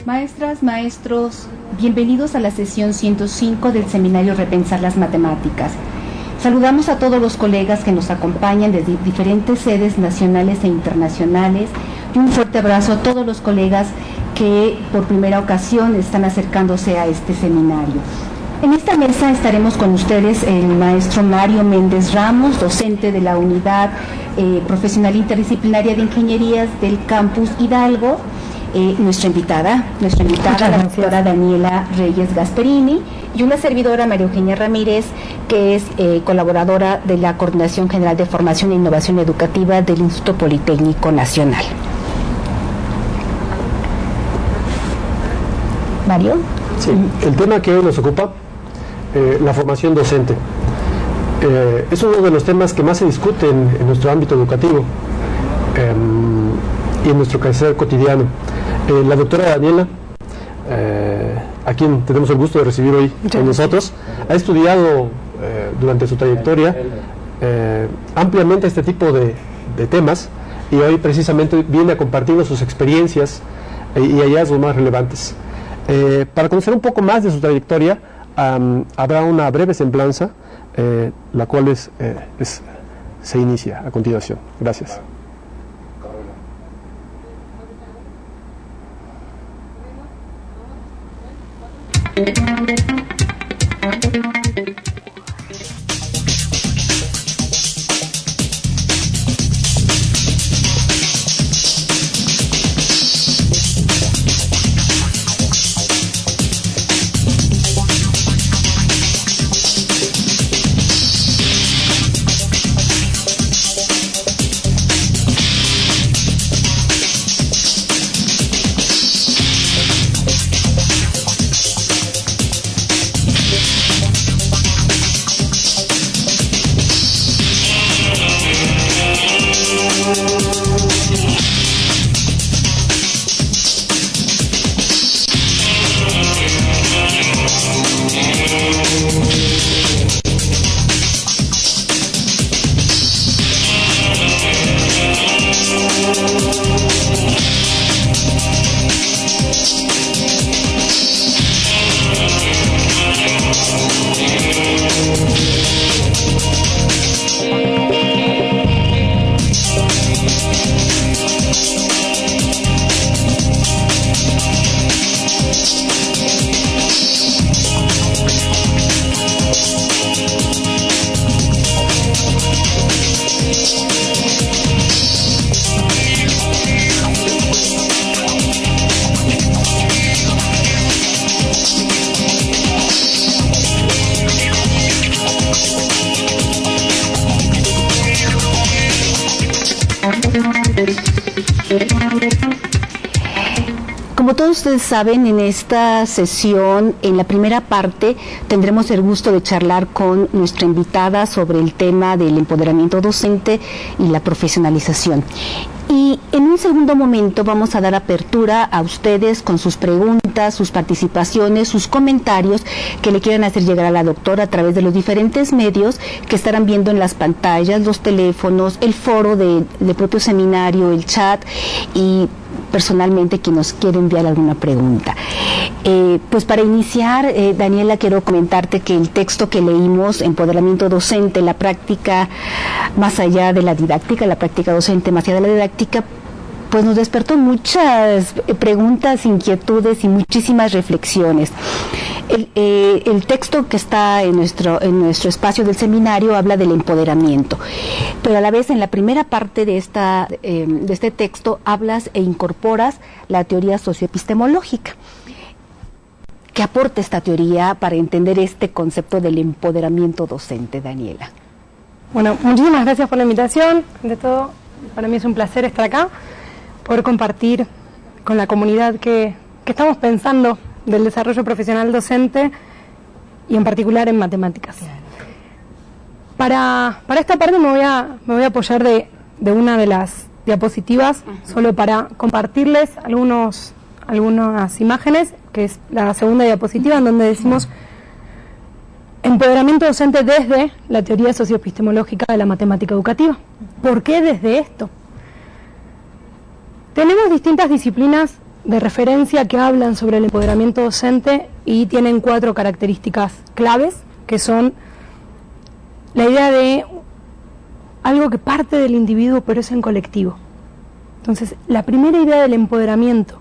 Maestras, maestros, bienvenidos a la sesión 105 del seminario Repensar las Matemáticas. Saludamos a todos los colegas que nos acompañan desde diferentes sedes nacionales e internacionales y un fuerte abrazo a todos los colegas que por primera ocasión están acercándose a este seminario. En esta mesa estaremos con ustedes el maestro Mario Méndez Ramos, docente de la Unidad Profesional Interdisciplinaria de Ingenierías del Campus Hidalgo, nuestra invitada, la doctora Daniela Reyes Gasperini, y una servidora, María Eugenia Ramírez, que es colaboradora de la Coordinación General de Formación e Innovación Educativa del Instituto Politécnico Nacional. Mario. Sí, el tema que hoy nos ocupa, la formación docente, es uno de los temas que más se discuten en nuestro ámbito educativo y en nuestro quehacer cotidiano. La doctora Daniela, a quien tenemos el gusto de recibir hoy con nosotros, ha estudiado durante su trayectoria ampliamente este tipo de temas, y hoy precisamente viene a compartirnos sus experiencias y hallazgos más relevantes. Para conocer un poco más de su trayectoria, habrá una breve semblanza, la cual se inicia a continuación. Gracias. Como todos ustedes saben, en esta sesión, en la primera parte, tendremos el gusto de charlar con nuestra invitada sobre el tema del empoderamiento docente y la profesionalización. Y en un segundo momento vamos a dar apertura a ustedes con sus preguntas, sus participaciones, sus comentarios que le quieran hacer llegar a la doctora a través de los diferentes medios que estarán viendo en las pantallas, los teléfonos, el foro del propio seminario, el chat y personalmente quien nos quiere enviar alguna pregunta. Pues para iniciar, Daniela, quiero comentarte que el texto que leímos, Empoderamiento Docente, la práctica más allá de la didáctica, la práctica docente más allá de la didáctica, pues nos despertó muchas preguntas, inquietudes y muchísimas reflexiones. El texto que está en nuestro espacio del seminario habla del empoderamiento, pero a la vez en la primera parte de este texto hablas e incorporas la teoría socioepistemológica. ¿Qué aporta esta teoría para entender este concepto del empoderamiento docente, Daniela? Bueno, muchísimas gracias por la invitación. De todo, para mí es un placer estar acá, poder compartir con la comunidad que estamos pensando del desarrollo profesional docente y en particular en matemáticas. Para esta parte me voy a apoyar de una de las diapositivas, solo para compartirles algunas imágenes, que es la segunda diapositiva, en donde decimos empoderamiento docente desde la teoría socioepistemológica de la matemática educativa. ¿Por qué desde esto? Tenemos distintas disciplinas de referencia que hablan sobre el empoderamiento docente y tienen 4 características claves, que son la idea de algo que parte del individuo pero es en colectivo. Entonces, la primera idea del empoderamiento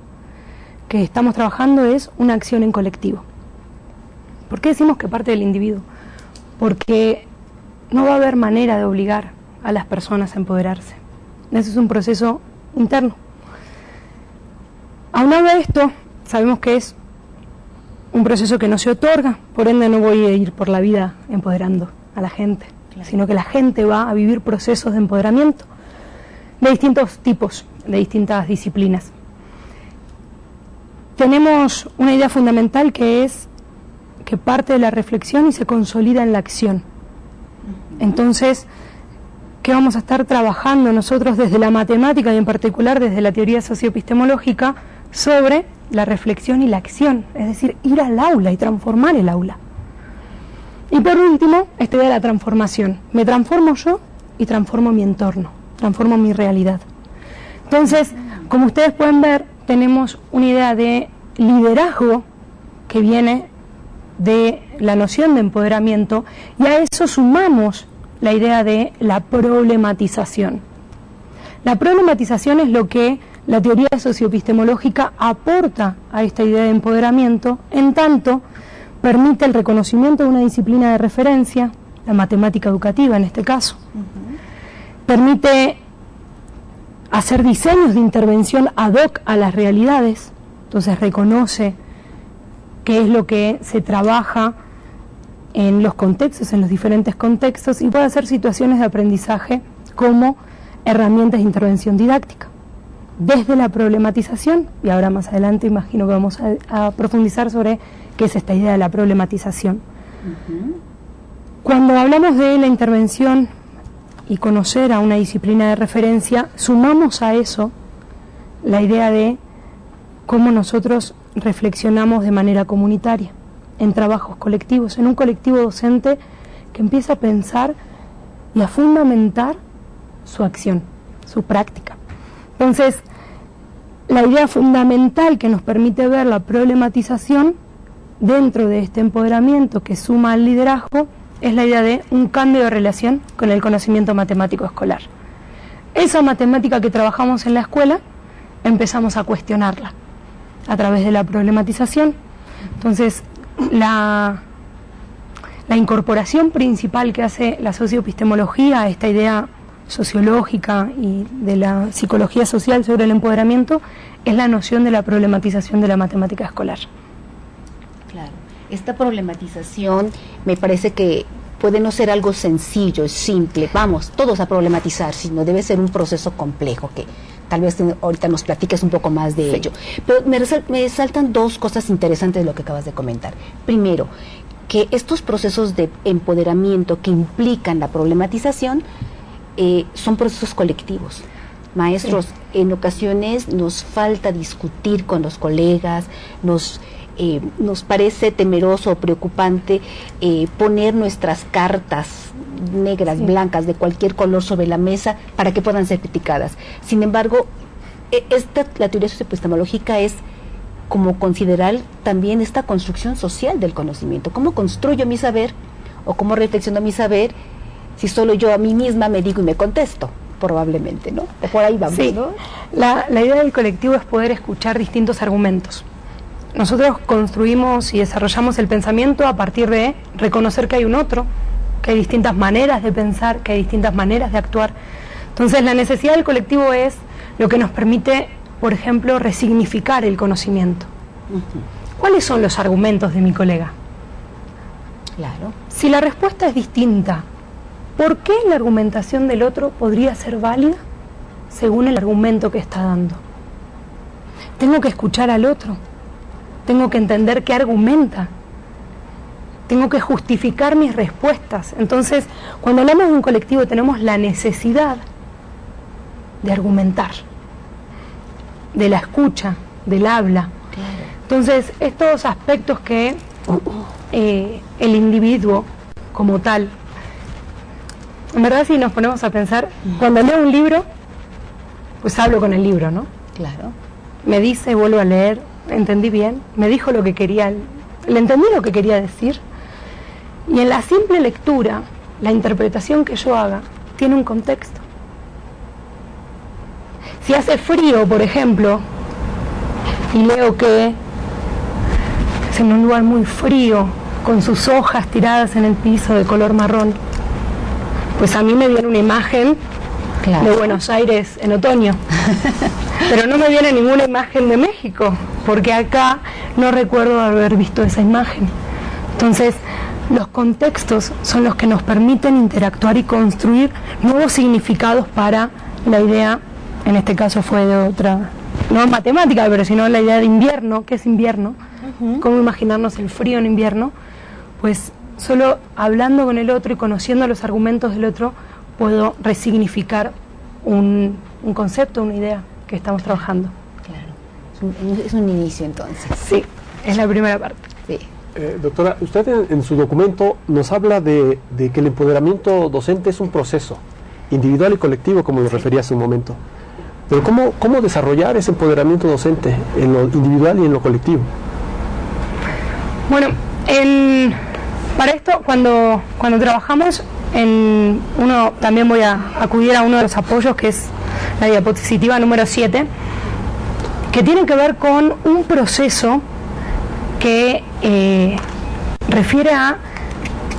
que estamos trabajando es una acción en colectivo. ¿Por qué decimos que parte del individuo? Porque no va a haber manera de obligar a las personas a empoderarse. Ese es un proceso interno. Aunado a esto, sabemos que es un proceso que no se otorga, por ende no voy a ir por la vida empoderando a la gente, sino que la gente va a vivir procesos de empoderamiento de distintos tipos, de distintas disciplinas. Tenemos una idea fundamental que es que parte de la reflexión y se consolida en la acción. Entonces, ¿qué vamos a estar trabajando nosotros desde la matemática y en particular desde la teoría socioepistemológica sobre la reflexión y la acción? Es decir, ir al aula y transformar el aula. Y por último, esta idea de la transformación. Me transformo yo y transformo mi entorno, transformo mi realidad. Entonces, como ustedes pueden ver, tenemos una idea de liderazgo que viene de la noción de empoderamiento, y a eso sumamos la idea de la problematización. La problematización es lo que la teoría socioepistemológica aporta a esta idea de empoderamiento, en tanto permite el reconocimiento de una disciplina de referencia, la matemática educativa en este caso. Permite hacer diseños de intervención ad hoc a las realidades, entonces reconoce qué es lo que se trabaja en los contextos, en los diferentes contextos, y puede hacer situaciones de aprendizaje como herramientas de intervención didáctica. Desde la problematización, y ahora más adelante imagino que vamos a profundizar sobre qué es esta idea de la problematización. Cuando hablamos de la intervención y conocer a una disciplina de referencia, sumamos a eso la idea de cómo nosotros reflexionamos de manera comunitaria, en trabajos colectivos, en un colectivo docente que empieza a pensar y a fundamentar su acción, su práctica. Entonces, la idea fundamental que nos permite ver la problematización dentro de este empoderamiento que suma al liderazgo es la idea de un cambio de relación con el conocimiento matemático escolar. Esa matemática que trabajamos en la escuela, empezamos a cuestionarla a través de la problematización. Entonces, la incorporación principal que hace la socioepistemología a esta idea sociológica y de la psicología social sobre el empoderamiento es la noción de la problematización de la matemática escolar. Claro, esta problematización me parece que puede no ser algo sencillo, simple, vamos, todos a problematizar, sino debe ser un proceso complejo que tal vez ahorita nos platiques un poco más de ello. Pero me saltan 2 cosas interesantes de lo que acabas de comentar. Primero, que estos procesos de empoderamiento que implican la problematización son procesos colectivos. Maestros, en ocasiones nos falta discutir con los colegas, nos parece temeroso o preocupante poner nuestras cartas negras, blancas, de cualquier color sobre la mesa para que puedan ser criticadas. Sin embargo, la teoría socioepistemológica es como considerar también esta construcción social del conocimiento. ¿Cómo construyo mi saber o cómo reflexiono mi saber si solo yo a mí misma me digo y me contesto? Probablemente, ¿no? Por ahí vamos, sí, ¿no? La idea del colectivo es poder escuchar distintos argumentos. Nosotros construimos y desarrollamos el pensamiento a partir de reconocer que hay un otro, que hay distintas maneras de pensar, que hay distintas maneras de actuar. Entonces, la necesidad del colectivo es lo que nos permite, por ejemplo, resignificar el conocimiento. ¿Cuáles son los argumentos de mi colega? Claro. Si la respuesta es distinta, ¿por qué la argumentación del otro podría ser válida según el argumento que está dando? tengo que escuchar al otro, tengo que entender qué argumenta, tengo que justificar mis respuestas. Entonces, cuando hablamos de un colectivo tenemos la necesidad de argumentar, de la escucha, del habla. Entonces, estos aspectos que el individuo como tal, en verdad si nos ponemos a pensar, cuando leo un libro, pues hablo con el libro, ¿no? Claro. Me dice, vuelvo a leer, entendí bien, me dijo lo que quería, le entendí lo que quería decir, y en la simple lectura, la interpretación que yo haga, tiene un contexto. Si hace frío, por ejemplo, y leo que es en un lugar muy frío, con sus hojas tiradas en el piso de color marrón, pues a mí me viene una imagen de Buenos Aires en otoño, pero no me viene ninguna imagen de México, porque acá no recuerdo haber visto esa imagen. Entonces, los contextos son los que nos permiten interactuar y construir nuevos significados para la idea, en este caso fue de otra, no matemática, pero sino la idea de invierno. ¿Qué es invierno? Cómo imaginarnos el frío en invierno. Pues solo hablando con el otro y conociendo los argumentos del otro puedo resignificar un concepto, una idea que estamos trabajando. Claro, es un inicio entonces. Sí, es la primera parte. Sí. Doctora, usted en su documento nos habla de que el empoderamiento docente es un proceso individual y colectivo, como lo refería hace un momento. Pero ¿cómo desarrollar ese empoderamiento docente en lo individual y en lo colectivo? Bueno, para esto, cuando trabajamos, también voy a acudir a uno de los apoyos, que es la diapositiva número 7, que tiene que ver con un proceso que refiere a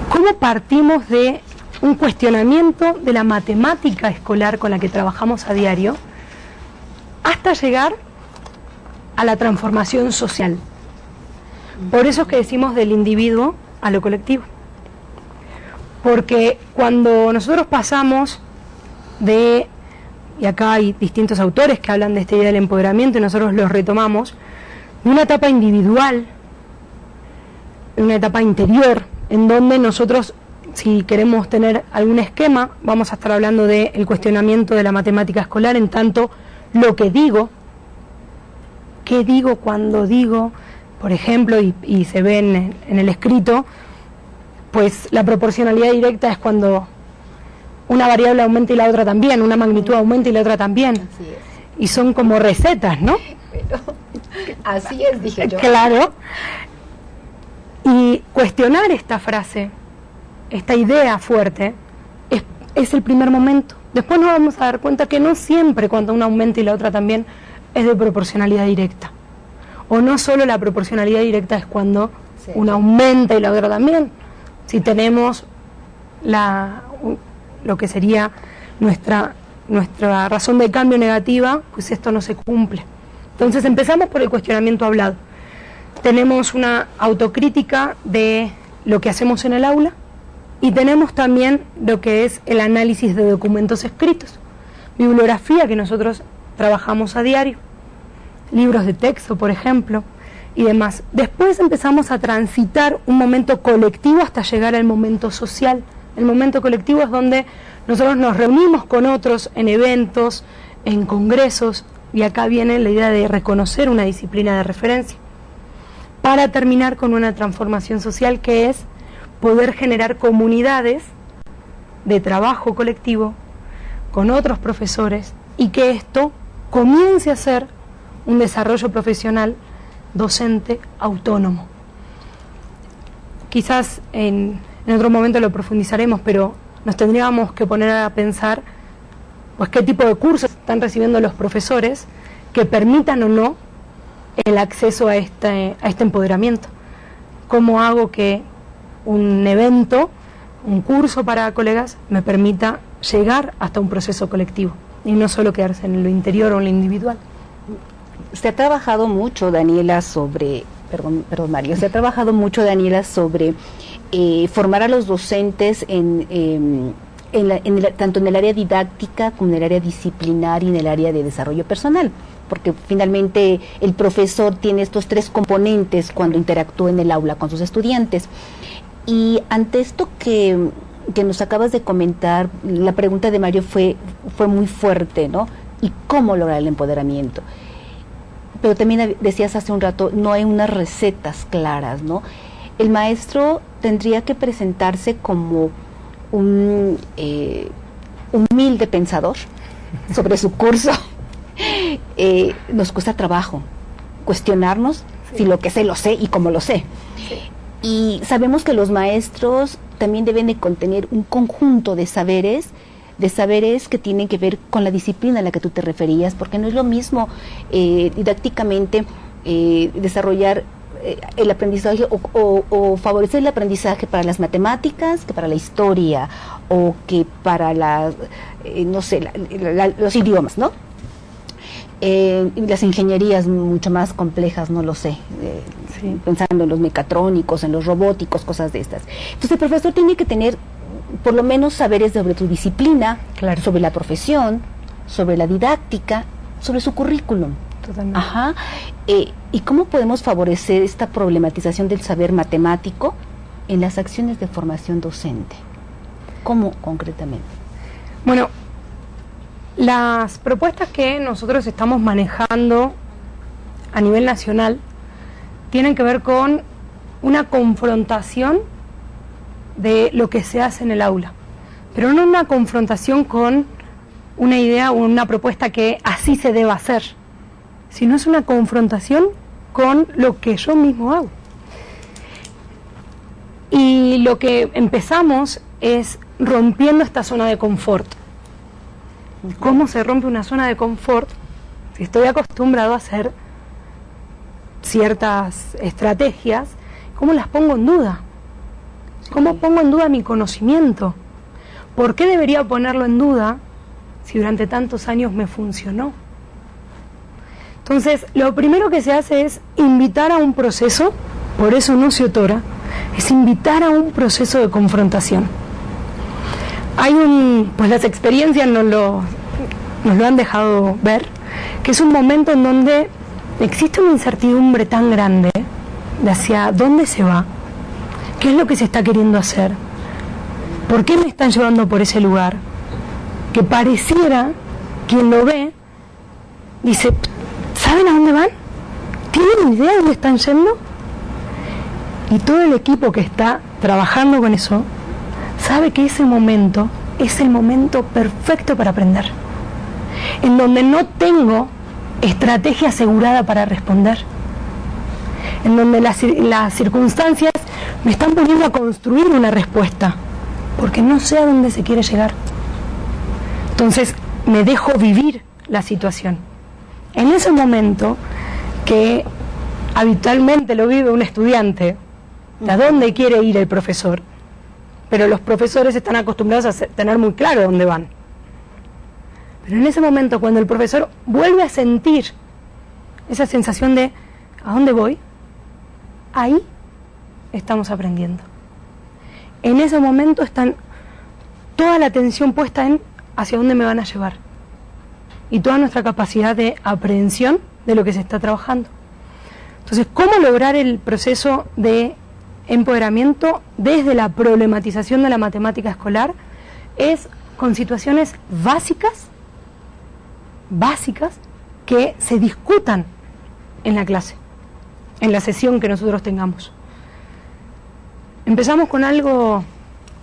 cómo partimos de un cuestionamiento de la matemática escolar con la que trabajamos a diario, hasta llegar a la transformación social. Por eso es que decimos del individuo a lo colectivo. Porque cuando nosotros pasamos de, y acá hay distintos autores que hablan de esta idea del empoderamiento y nosotros los retomamos, de una etapa individual, una etapa interior, en donde nosotros, si queremos tener algún esquema, vamos a estar hablando del cuestionamiento de la matemática escolar, en tanto lo que digo, qué digo cuando digo, por ejemplo, y se ve en el escrito, pues la proporcionalidad directa es cuando una variable aumenta y la otra también, una magnitud aumenta y la otra también. Así es. Y son como recetas, ¿no? Pero, así es, dije yo. Claro. Y cuestionar esta frase, esta idea fuerte, es el primer momento. Después nos vamos a dar cuenta que no siempre cuando una aumenta y la otra también es de proporcionalidad directa. O no solo la proporcionalidad directa es cuando una aumenta y la otra también. Si tenemos lo que sería nuestra razón de cambio negativa, pues esto no se cumple. Entonces empezamos por el cuestionamiento hablado. Tenemos una autocrítica de lo que hacemos en el aula y tenemos también lo que es el análisis de documentos escritos, bibliografía que nosotros trabajamos a diario, libros de texto, por ejemplo, y demás. Después empezamos a transitar un momento colectivo hasta llegar al momento social. El momento colectivo es donde nosotros nos reunimos con otros en eventos, en congresos, y acá viene la idea de reconocer una disciplina de referencia, para terminar con una transformación social que es poder generar comunidades de trabajo colectivo con otros profesores y que esto comience a ser un desarrollo profesional docente autónomo. Quizás en otro momento lo profundizaremos, pero nos tendríamos que poner a pensar pues qué tipo de cursos están recibiendo los profesores que permitan o no el acceso a este empoderamiento. ¿Cómo hago que un evento, un curso para colegas, me permita llegar hasta un proceso colectivo y no solo quedarse en lo interior o en lo individual? Se ha trabajado mucho, Daniela, sobre, perdón Mario, se ha trabajado mucho, Daniela, sobre formar a los docentes en tanto en el área didáctica como en el área disciplinar y en el área de desarrollo personal, porque finalmente el profesor tiene estos 3 componentes cuando interactúa en el aula con sus estudiantes. Y ante esto que nos acabas de comentar, la pregunta de Mario fue muy fuerte, ¿no? ¿Y cómo lograr el empoderamiento? Pero también decías hace un rato, no hay unas recetas claras, ¿no? El maestro tendría que presentarse como un humilde pensador sobre su curso. Nos cuesta trabajo cuestionarnos si lo que sé lo sé y cómo lo sé. Y sabemos que los maestros también deben de contener un conjunto de saberes que tienen que ver con la disciplina a la que tú te referías, porque no es lo mismo didácticamente desarrollar el aprendizaje o favorecer el aprendizaje para las matemáticas que para la historia o que para los idiomas, ¿no? Las ingenierías mucho más complejas, no lo sé, pensando en los mecatrónicos, en los robóticos, cosas de estas. Entonces el profesor tiene que tener por lo menos saberes sobre tu disciplina, claro, sobre la profesión, sobre la didáctica, sobre su currículum. Totalmente. Ajá. ¿Y cómo podemos favorecer esta problematización del saber matemático en las acciones de formación docente? ¿Cómo concretamente? Bueno, las propuestas que nosotros estamos manejando a nivel nacional tienen que ver con una confrontación de lo que se hace en el aula, pero no una confrontación con una idea o una propuesta que así se deba hacer, sino es una confrontación con lo que yo mismo hago. Y lo que empezamos es rompiendo esta zona de confort. ¿Cómo se rompe una zona de confort? Si estoy acostumbrado a hacer ciertas estrategias, ¿cómo las pongo en duda? ¿Cómo pongo en duda mi conocimiento? ¿Por qué debería ponerlo en duda si durante tantos años me funcionó? Entonces, lo primero que se hace es invitar a un proceso, por eso no se otora, es invitar a un proceso de confrontación. Pues las experiencias nos lo han dejado ver, que es un momento en donde existe una incertidumbre tan grande de hacia dónde se va, qué es lo que se está queriendo hacer, por qué me están llevando por ese lugar, que pareciera, quien lo ve, dice, ¿saben a dónde van? ¿Tienen idea de dónde están yendo? Y todo el equipo que está trabajando con eso sabe que ese momento es el momento perfecto para aprender, en donde no tengo estrategia asegurada para responder, en donde las circunstancias me están poniendo a construir una respuesta, porque no sé a dónde se quiere llegar. Entonces me dejo vivir la situación. En ese momento que habitualmente lo vive un estudiante, ¿a dónde quiere ir el profesor? Pero los profesores están acostumbrados a tener muy claro dónde van. Pero en ese momento, cuando el profesor vuelve a sentir esa sensación de ¿a dónde voy?, ahí estamos aprendiendo. En ese momento están toda la atención puesta en hacia dónde me van a llevar y toda nuestra capacidad de aprehensión de lo que se está trabajando. Entonces, ¿cómo lograr el proceso de empoderamiento desde la problematización de la matemática escolar? Es con situaciones básicas que se discutan en la clase, en la sesión que nosotros tengamos. Empezamos con algo,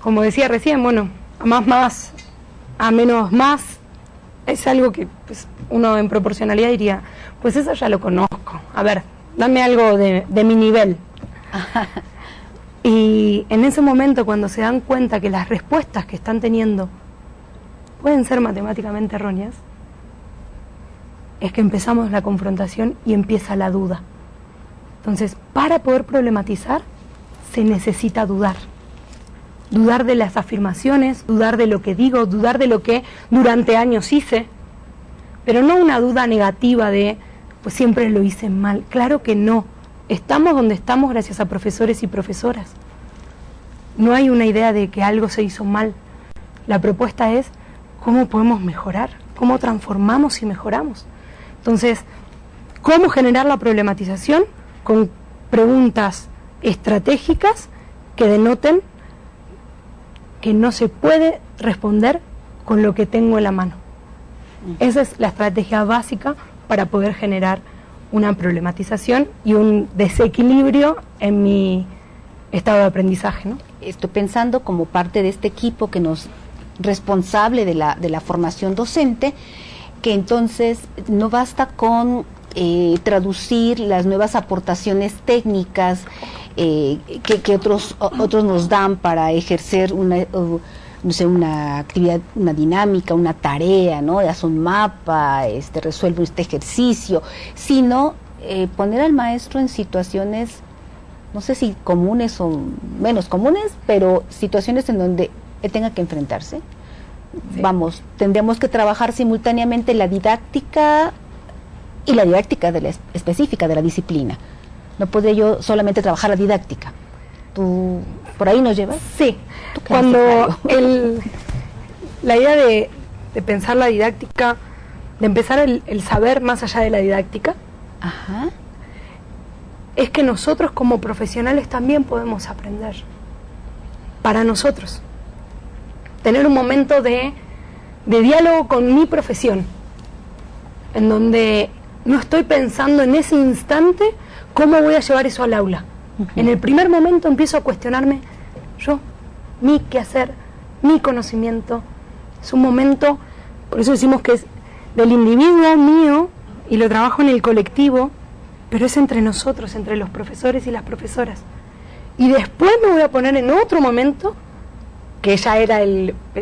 como decía recién, bueno, a más, a menos más, es algo que pues, uno en proporcionalidad diría, pues eso ya lo conozco, a ver, dame algo de mi nivel. Y en ese momento, cuando se dan cuenta que las respuestas que están teniendo pueden ser matemáticamente erróneas, es que empezamos la confrontación y empieza la duda. Entonces, para poder problematizar, se necesita dudar. Dudar de las afirmaciones, dudar de lo que digo, dudar de lo que durante años hice, pero no una duda negativa de, pues siempre lo hice mal. Claro que no. Estamos donde estamos gracias a profesores y profesoras. No hay una idea de que algo se hizo mal. la propuesta es cómo podemos mejorar, cómo transformamos y mejoramos. Entonces, ¿cómo generar la problematización? Con preguntas estratégicas que denoten que no se puede responder con lo que tengo en la mano. Esa es la estrategia básica para poder generar una problematización y un desequilibrio en mi estado de aprendizaje, ¿no? Estoy pensando como parte de este equipo que nos responsable de la formación docente, que entonces no basta con traducir las nuevas aportaciones técnicas que otros nos dan para ejercer una actividad, una dinámica, una tarea, ¿no? Haz un mapa, resuelve este ejercicio, sino poner al maestro en situaciones, no sé si comunes o menos comunes, pero situaciones en donde él tenga que enfrentarse. Sí. Vamos, tendríamos que trabajar simultáneamente la didáctica y la didáctica específica de la disciplina. No podría yo solamente trabajar la didáctica. ¿Tú por ahí nos llevas? Sí. Cuando la idea de pensar la didáctica, de empezar el saber más allá de la didáctica, ajá, es que nosotros como profesionales también podemos aprender. Para nosotros. Tener un momento de diálogo con mi profesión, en donde no estoy pensando en ese instante cómo voy a llevar eso al aula. En el primer momento empiezo a cuestionarme yo, mi quehacer, mi conocimiento. Es un momento, por eso decimos que es del individuo mío y lo trabajo en el colectivo, pero es entre nosotros, entre los profesores y las profesoras. Y después me voy a poner en otro momento, que ya era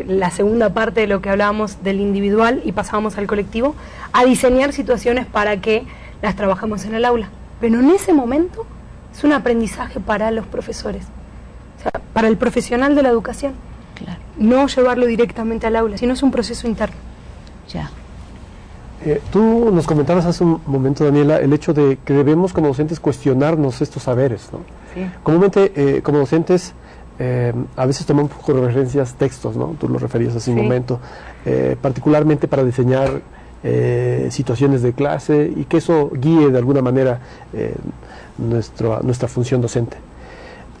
la segunda parte de lo que hablábamos del individual y pasábamos al colectivo, a diseñar situaciones para que las trabajemos en el aula. Pero en ese momento es un aprendizaje para los profesores, o sea, para el profesional de la educación. Claro. No llevarlo directamente al aula, sino es un proceso interno. Ya. Tú nos comentabas hace un momento, Daniela, el hecho de que debemos como docentes cuestionarnos estos saberes, ¿no? Sí. Comúnmente, como docentes, a veces tomamos por referencias textos, ¿no? Tú lo referías hace un momento, particularmente para diseñar situaciones de clase y que eso guíe de alguna manera nuestra función docente.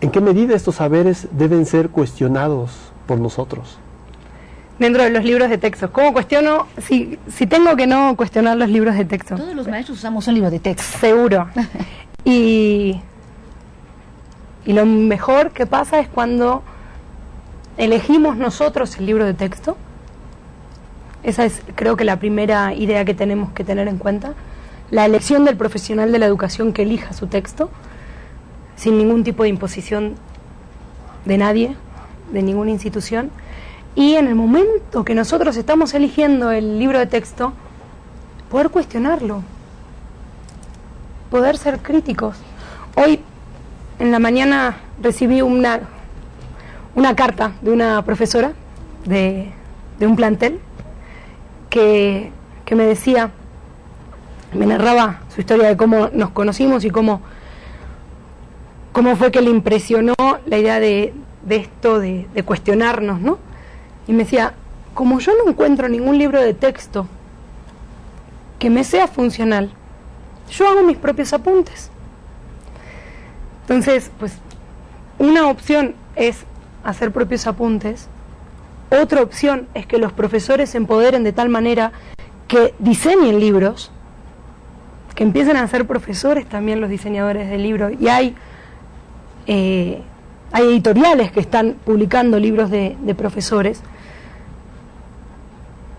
¿En qué medida estos saberes deben ser cuestionados por nosotros? Dentro de los libros de texto, ¿cómo cuestiono? Si tengo que no cuestionar los libros de texto. Todos los maestros usamos un libro de texto. Seguro. Y lo mejor que pasa es cuando elegimos nosotros el libro de texto. Esa es, creo que, la primera idea que tenemos que tener en cuenta. La elección del profesional de la educación que elija su texto, sin ningún tipo de imposición de nadie, de ninguna institución. Y en el momento que nosotros estamos eligiendo el libro de texto, poder cuestionarlo, poder ser críticos. Hoy en la mañana recibí una carta de una profesora de un plantel que me decía, me narraba su historia de cómo nos conocimos y cómo fue que le impresionó la idea de esto, de cuestionarnos, ¿no? Y me decía, como yo no encuentro ningún libro de texto que me sea funcional, yo hago mis propios apuntes. Entonces, pues, una opción es hacer propios apuntes, otra opción es que los profesores se empoderen de tal manera que diseñen libros, que empiecen a ser profesores también los diseñadores de libros, y hay editoriales que están publicando libros de profesores,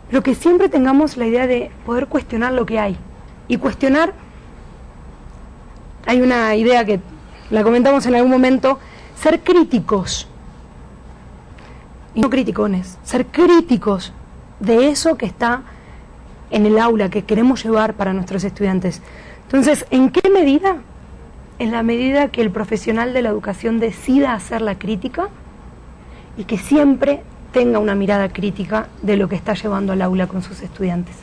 pero que siempre tengamos la idea de poder cuestionar lo que hay. Y cuestionar, hay una idea que la comentamos en algún momento, ser críticos, y no criticones, ser críticos de eso que está en el aula, que queremos llevar para nuestros estudiantes. Entonces, ¿en qué medida? En la medida que el profesional de la educación decida hacer la crítica y que siempre tenga una mirada crítica de lo que está llevando al aula con sus estudiantes.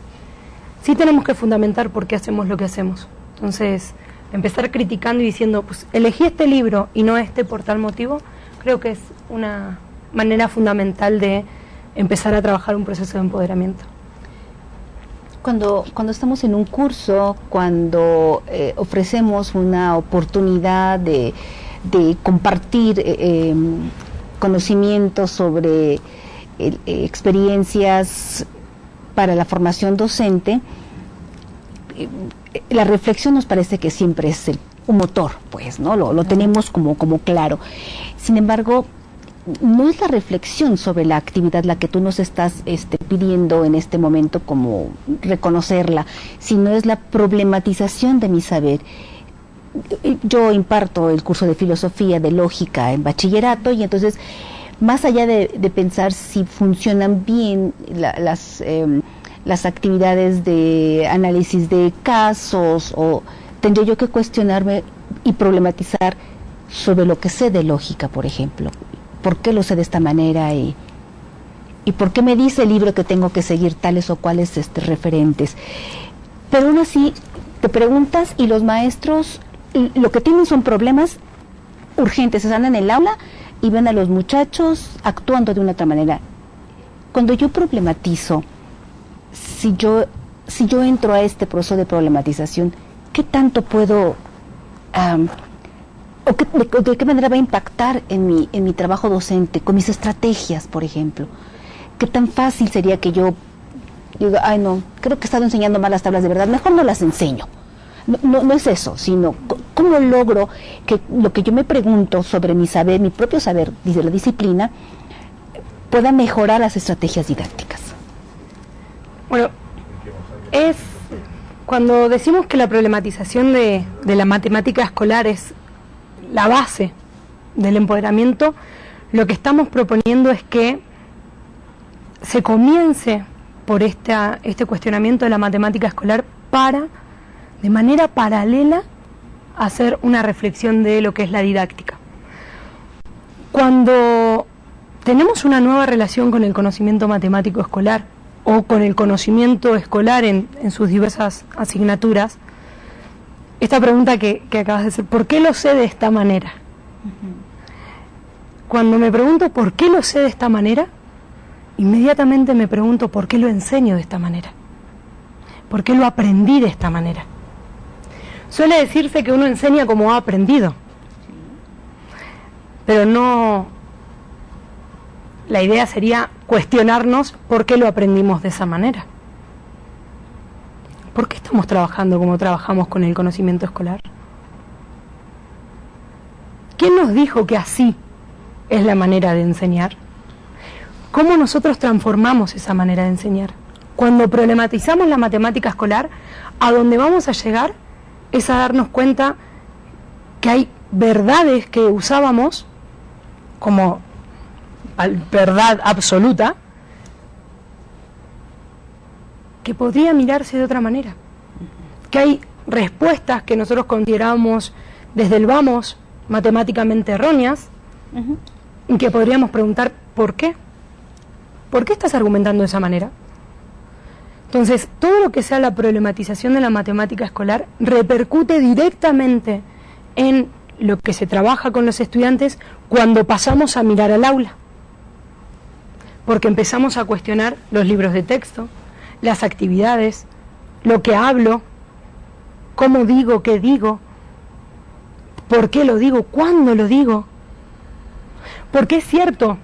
Sí tenemos que fundamentar por qué hacemos lo que hacemos. Entonces, empezar criticando y diciendo, pues elegí este libro y no este por tal motivo, creo que es una manera fundamental de empezar a trabajar un proceso de empoderamiento. Cuando estamos en un curso, cuando ofrecemos una oportunidad de compartir conocimientos sobre experiencias para la formación docente, la reflexión nos parece que siempre es un motor, pues, ¿no? Lo tenemos como claro. Sin embargo, no es la reflexión sobre la actividad la que tú nos estás pidiendo en este momento como reconocerla, sino es la problematización de mi saber. Yo imparto el curso de filosofía, de lógica en bachillerato, y entonces, más allá de pensar si funcionan bien las actividades de análisis de casos, o tendría yo que cuestionarme y problematizar sobre lo que sé de lógica, por ejemplo. ¿Por qué lo sé de esta manera? ¿Y por qué me dice el libro que tengo que seguir tales o cuales referentes? Pero aún así, te preguntas, y los maestros lo que tienen son problemas urgentes. Están en el aula y ven a los muchachos actuando de una otra manera. Cuando yo problematizo, si yo entro a este proceso de problematización, ¿qué tanto puedo... ¿De qué manera va a impactar en mi trabajo docente, con mis estrategias, por ejemplo? ¿Qué tan fácil sería que yo diga, ay no, creo que he estado enseñando mal las tablas de verdad, mejor no las enseño? No es eso, sino cómo logro que lo que yo me pregunto sobre mi saber, mi propio saber desde la disciplina, pueda mejorar las estrategias didácticas. Bueno, es cuando decimos que la problematización de la matemática escolar es la base del empoderamiento, lo que estamos proponiendo es que se comience por este cuestionamiento de la matemática escolar para, de manera paralela, hacer una reflexión de lo que es la didáctica. Cuando tenemos una nueva relación con el conocimiento matemático escolar o con el conocimiento escolar en sus diversas asignaturas, esta pregunta que acabas de hacer, ¿por qué lo sé de esta manera? Cuando me pregunto por qué lo sé de esta manera, inmediatamente me pregunto por qué lo enseño de esta manera, por qué lo aprendí de esta manera. Suele decirse que uno enseña como ha aprendido, pero no, la idea sería cuestionarnos por qué lo aprendimos de esa manera. ¿Por qué estamos trabajando como trabajamos con el conocimiento escolar? ¿Quién nos dijo que así es la manera de enseñar? ¿Cómo nosotros transformamos esa manera de enseñar? Cuando problematizamos la matemática escolar, a donde vamos a llegar es a darnos cuenta que hay verdades que usábamos como verdad absoluta, que podría mirarse de otra manera, que hay respuestas que nosotros consideramos desde el vamos matemáticamente erróneas, y que podríamos preguntar ¿por qué? ¿Por qué estás argumentando de esa manera? Entonces, todo lo que sea la problematización de la matemática escolar repercute directamente en lo que se trabaja con los estudiantes cuando pasamos a mirar al aula, porque empezamos a cuestionar los libros de texto, las actividades, lo que hablo, cómo digo, qué digo, por qué lo digo, cuándo lo digo. Porque es cierto,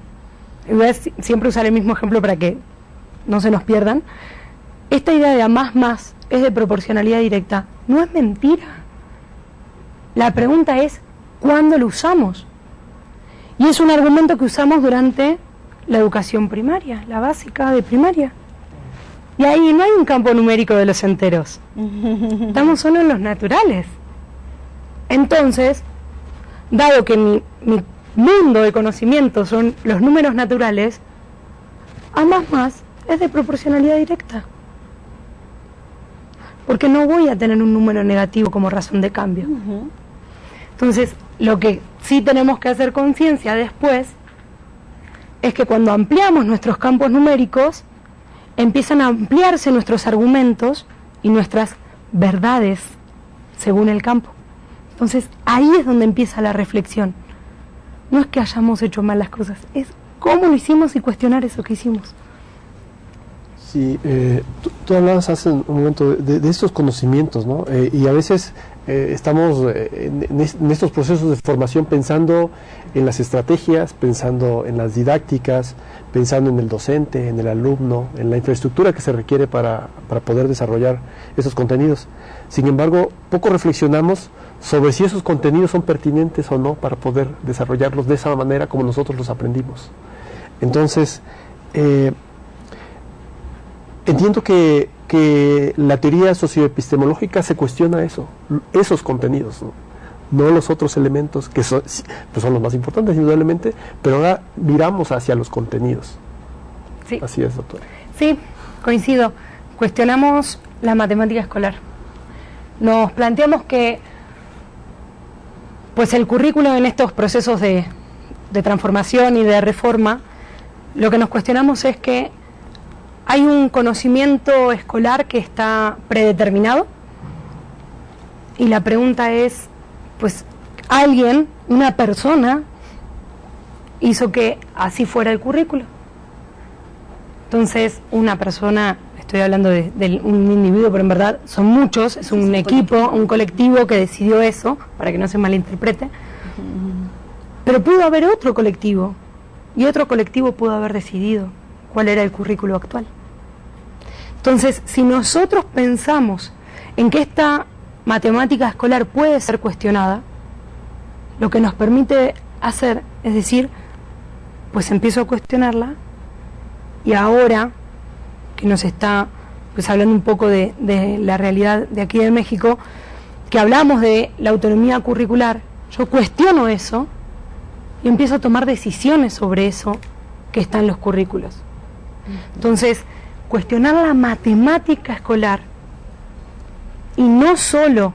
voy a siempre usar el mismo ejemplo para que no se nos pierdan, esta idea de a más es de proporcionalidad directa, no es mentira. La pregunta es, ¿cuándo lo usamos? Y es un argumento que usamos durante la educación primaria, la básica de primaria. Y ahí no hay un campo numérico de los enteros. Estamos solo en los naturales. Entonces, dado que mi mundo de conocimiento son los números naturales, a más es de proporcionalidad directa. Porque no voy a tener un número negativo como razón de cambio. Entonces, lo que sí tenemos que hacer conciencia después es que cuando ampliamos nuestros campos numéricos, empiezan a ampliarse nuestros argumentos y nuestras verdades según el campo. Entonces, ahí es donde empieza la reflexión. No es que hayamos hecho mal las cosas, es cómo lo hicimos y cuestionar eso que hicimos. Sí, tú hablabas hace un momento de estos conocimientos, ¿no? Y a veces estamos en estos procesos de formación pensando en las estrategias, pensando en las didácticas, pensando en el docente, en el alumno, en la infraestructura que se requiere para poder desarrollar esos contenidos. Sin embargo, poco reflexionamos sobre si esos contenidos son pertinentes o no para poder desarrollarlos de esa manera como nosotros los aprendimos. Entonces, entiendo que la teoría socioepistemológica se cuestiona esos contenidos, no los otros elementos que son los más importantes indudablemente, pero ahora miramos hacia los contenidos. Sí. Así es, doctora. Sí, coincido. Cuestionamos la matemática escolar. Nos planteamos que pues el currículo en estos procesos de transformación y de reforma, lo que nos cuestionamos es que hay un conocimiento escolar que está predeterminado y la pregunta es, pues, alguien, una persona, hizo que así fuera el currículo. Entonces, una persona, estoy hablando de un individuo, pero en verdad son muchos, es un equipo, un colectivo que decidió eso, para que no se malinterprete. Pero pudo haber otro colectivo, y otro colectivo pudo haber decidido cuál era el currículo actual. Entonces, si nosotros pensamos en que esta matemática escolar puede ser cuestionada, lo que nos permite hacer es decir, pues empiezo a cuestionarla, y ahora que nos está pues hablando un poco de la realidad de aquí de México, que hablamos de la autonomía curricular, yo cuestiono eso y empiezo a tomar decisiones sobre eso que está en los currículos. Entonces, cuestionar la matemática escolar y no solo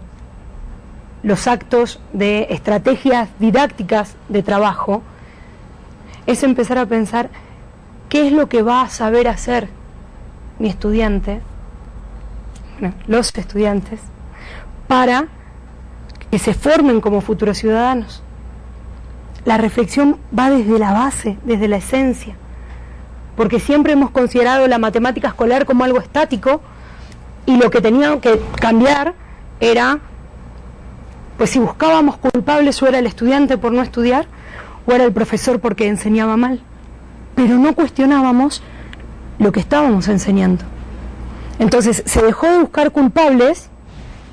los actos de estrategias didácticas de trabajo, es empezar a pensar qué es lo que va a saber hacer mi estudiante, los estudiantes, para que se formen como futuros ciudadanos. La reflexión va desde la base, desde la esencia, porque siempre hemos considerado la matemática escolar como algo estático y lo que tenía que cambiar era, pues si buscábamos culpables, o era el estudiante por no estudiar o era el profesor porque enseñaba mal, pero no cuestionábamos lo que estábamos enseñando. Entonces se dejó de buscar culpables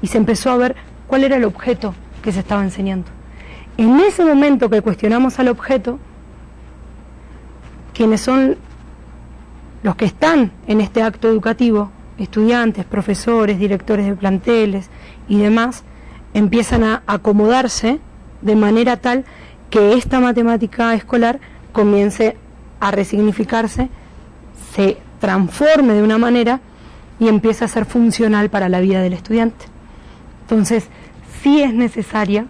y se empezó a ver cuál era el objeto que se estaba enseñando. En ese momento que cuestionamos al objeto, quienes son los que están en este acto educativo, estudiantes, profesores, directores de planteles y demás, empiezan a acomodarse de manera tal que esta matemática escolar comience a resignificarse, se transforme de una manera y empiece a ser funcional para la vida del estudiante. Entonces, sí es necesaria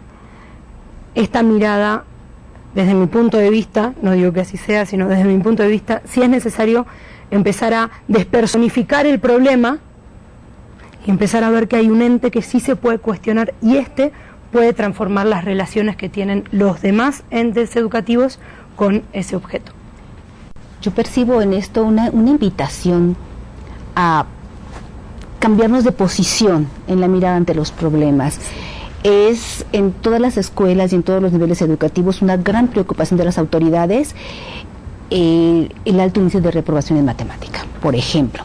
esta mirada, desde mi punto de vista, no digo que así sea, sino desde mi punto de vista, sí es necesario empezar a despersonificar el problema y empezar a ver que hay un ente que sí se puede cuestionar y puede transformar las relaciones que tienen los demás entes educativos con ese objeto. Yo percibo en esto una invitación a cambiarnos de posición en la mirada ante los problemas. Es en todas las escuelas y en todos los niveles educativos una gran preocupación de las autoridades el alto índice de reprobación en matemática, por ejemplo,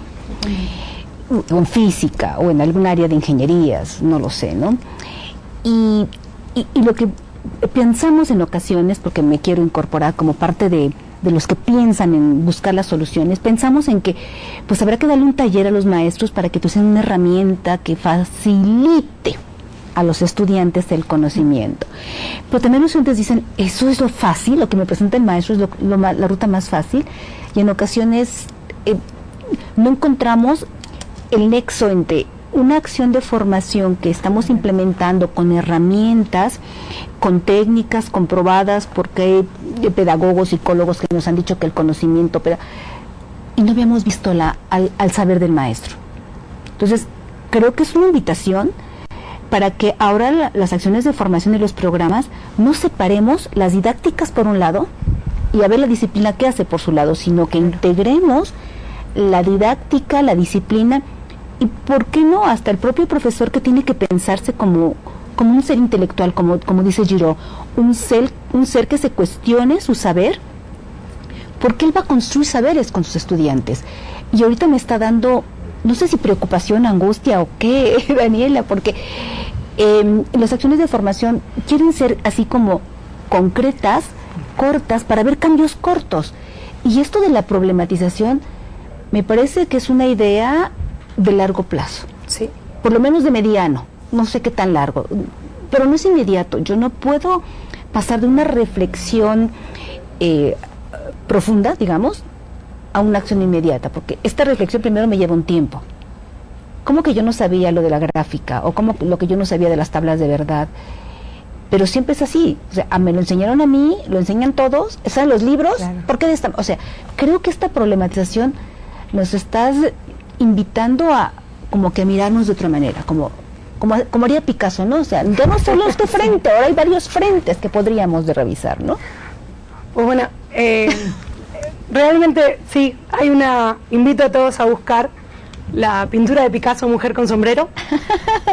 o en física, o en algún área de ingenierías, no lo sé, ¿no? Y lo que pensamos en ocasiones, porque me quiero incorporar como parte de los que piensan en buscar las soluciones, pensamos en que pues habrá que darle un taller a los maestros para que utilicen una herramienta que facilite a los estudiantes el conocimiento. Pero también los estudiantes dicen, eso es lo fácil, lo que me presenta el maestro es la ruta más fácil, y en ocasiones no encontramos el nexo entre una acción de formación que estamos implementando con herramientas, con técnicas comprobadas, porque hay pedagogos, psicólogos que nos han dicho que el conocimiento, y no habíamos visto al saber del maestro. Entonces, creo que es una invitación para que ahora las acciones de formación y los programas no separemos las didácticas por un lado y a ver la disciplina qué hace por su lado, sino que integremos la didáctica, la disciplina, y por qué no, hasta el propio profesor que tiene que pensarse como un ser intelectual, como dice Giraud, un ser que se cuestione su saber, porque él va a construir saberes con sus estudiantes. Y ahorita me está dando, no sé si preocupación, angustia o qué, Daniela, porque las acciones de formación quieren ser así como concretas, cortas, para ver cambios cortos. Y esto de la problematización me parece que es una idea de largo plazo. Sí. Por lo menos de mediano, no sé qué tan largo, pero no es inmediato. Yo no puedo pasar de una reflexión profunda, digamos, a una acción inmediata, porque esta reflexión primero me lleva un tiempo. ¿Cómo que yo no sabía lo de la gráfica? O ¿cómo lo que yo no sabía de las tablas de verdad? Pero siempre es así, o sea, me lo enseñaron a mí, lo enseñan todos, están los libros, claro. ¿Por qué o sea, creo que esta problematización nos está invitando a como que mirarnos de otra manera, como haría Picasso, ¿no? O sea, ya no solo este frente, ahora hay varios frentes que podríamos de revisar, ¿no? Pues bueno, realmente sí, invito a todos a buscar la pintura de Picasso, Mujer con sombrero.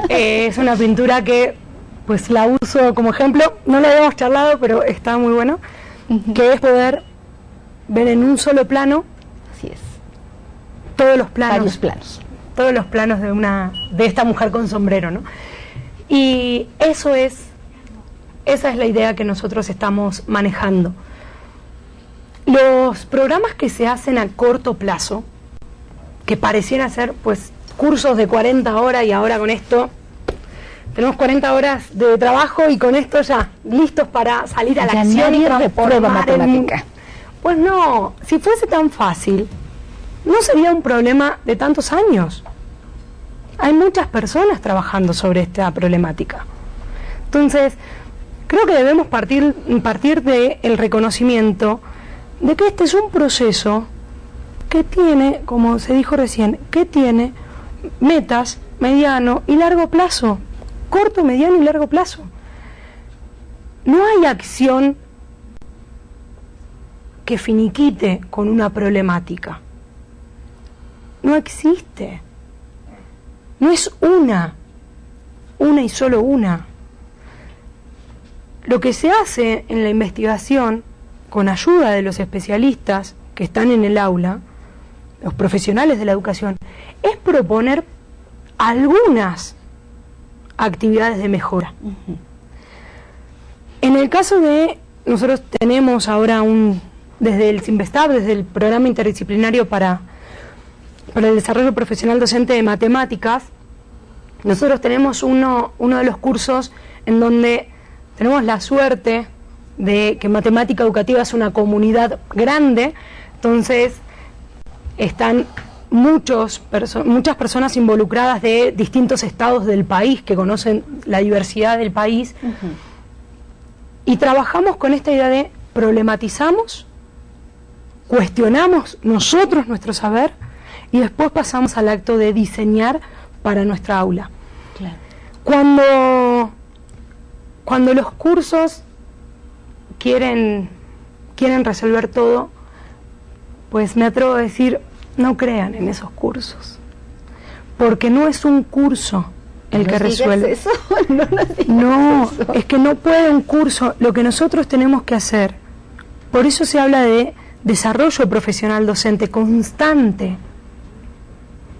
Es una pintura que pues la uso como ejemplo, no la habíamos charlado, pero está muy bueno, que es poder ver en un solo plano, así es, todos los planos, varios planos, todos los planos de esta mujer con sombrero, ¿no? Y esa es la idea que nosotros estamos manejando. Los programas que se hacen a corto plazo, que parecieran ser pues cursos de 40 horas y ahora con esto tenemos 40 horas de trabajo y con esto ya listos para salir a la acción y transformar matemática. Pues no, si fuese tan fácil, no sería un problema de tantos años. Hay muchas personas trabajando sobre esta problemática. Entonces, creo que debemos partir del reconocimiento de que este es un proceso que tiene, como se dijo recién, que tiene metas mediano y largo plazo. Corto, mediano y largo plazo. No hay acción que finiquite con una problemática. No existe. No es una y solo una. Lo que se hace en la investigación, con ayuda de los especialistas que están en el aula, los profesionales de la educación, es proponer algunas actividades de mejora. En el caso de, nosotros tenemos ahora desde el CIMBESTAB, desde el Programa Interdisciplinario para el Desarrollo Profesional Docente de Matemáticas, nosotros tenemos uno de los cursos en donde tenemos la suerte de que Matemática Educativa es una comunidad grande, entonces están muchas personas involucradas de distintos estados del país que conocen la diversidad del país, y trabajamos con esta idea de problematizamos, cuestionamos nosotros nuestro saber y después pasamos al acto de diseñar para nuestra aula. Claro. Cuando los cursos quieren resolver todo, pues me atrevo a decir, no crean en esos cursos, porque no es un curso el que resuelve. Eso. No, es que no puede un curso. Lo que nosotros tenemos que hacer, por eso se habla de desarrollo profesional docente constante.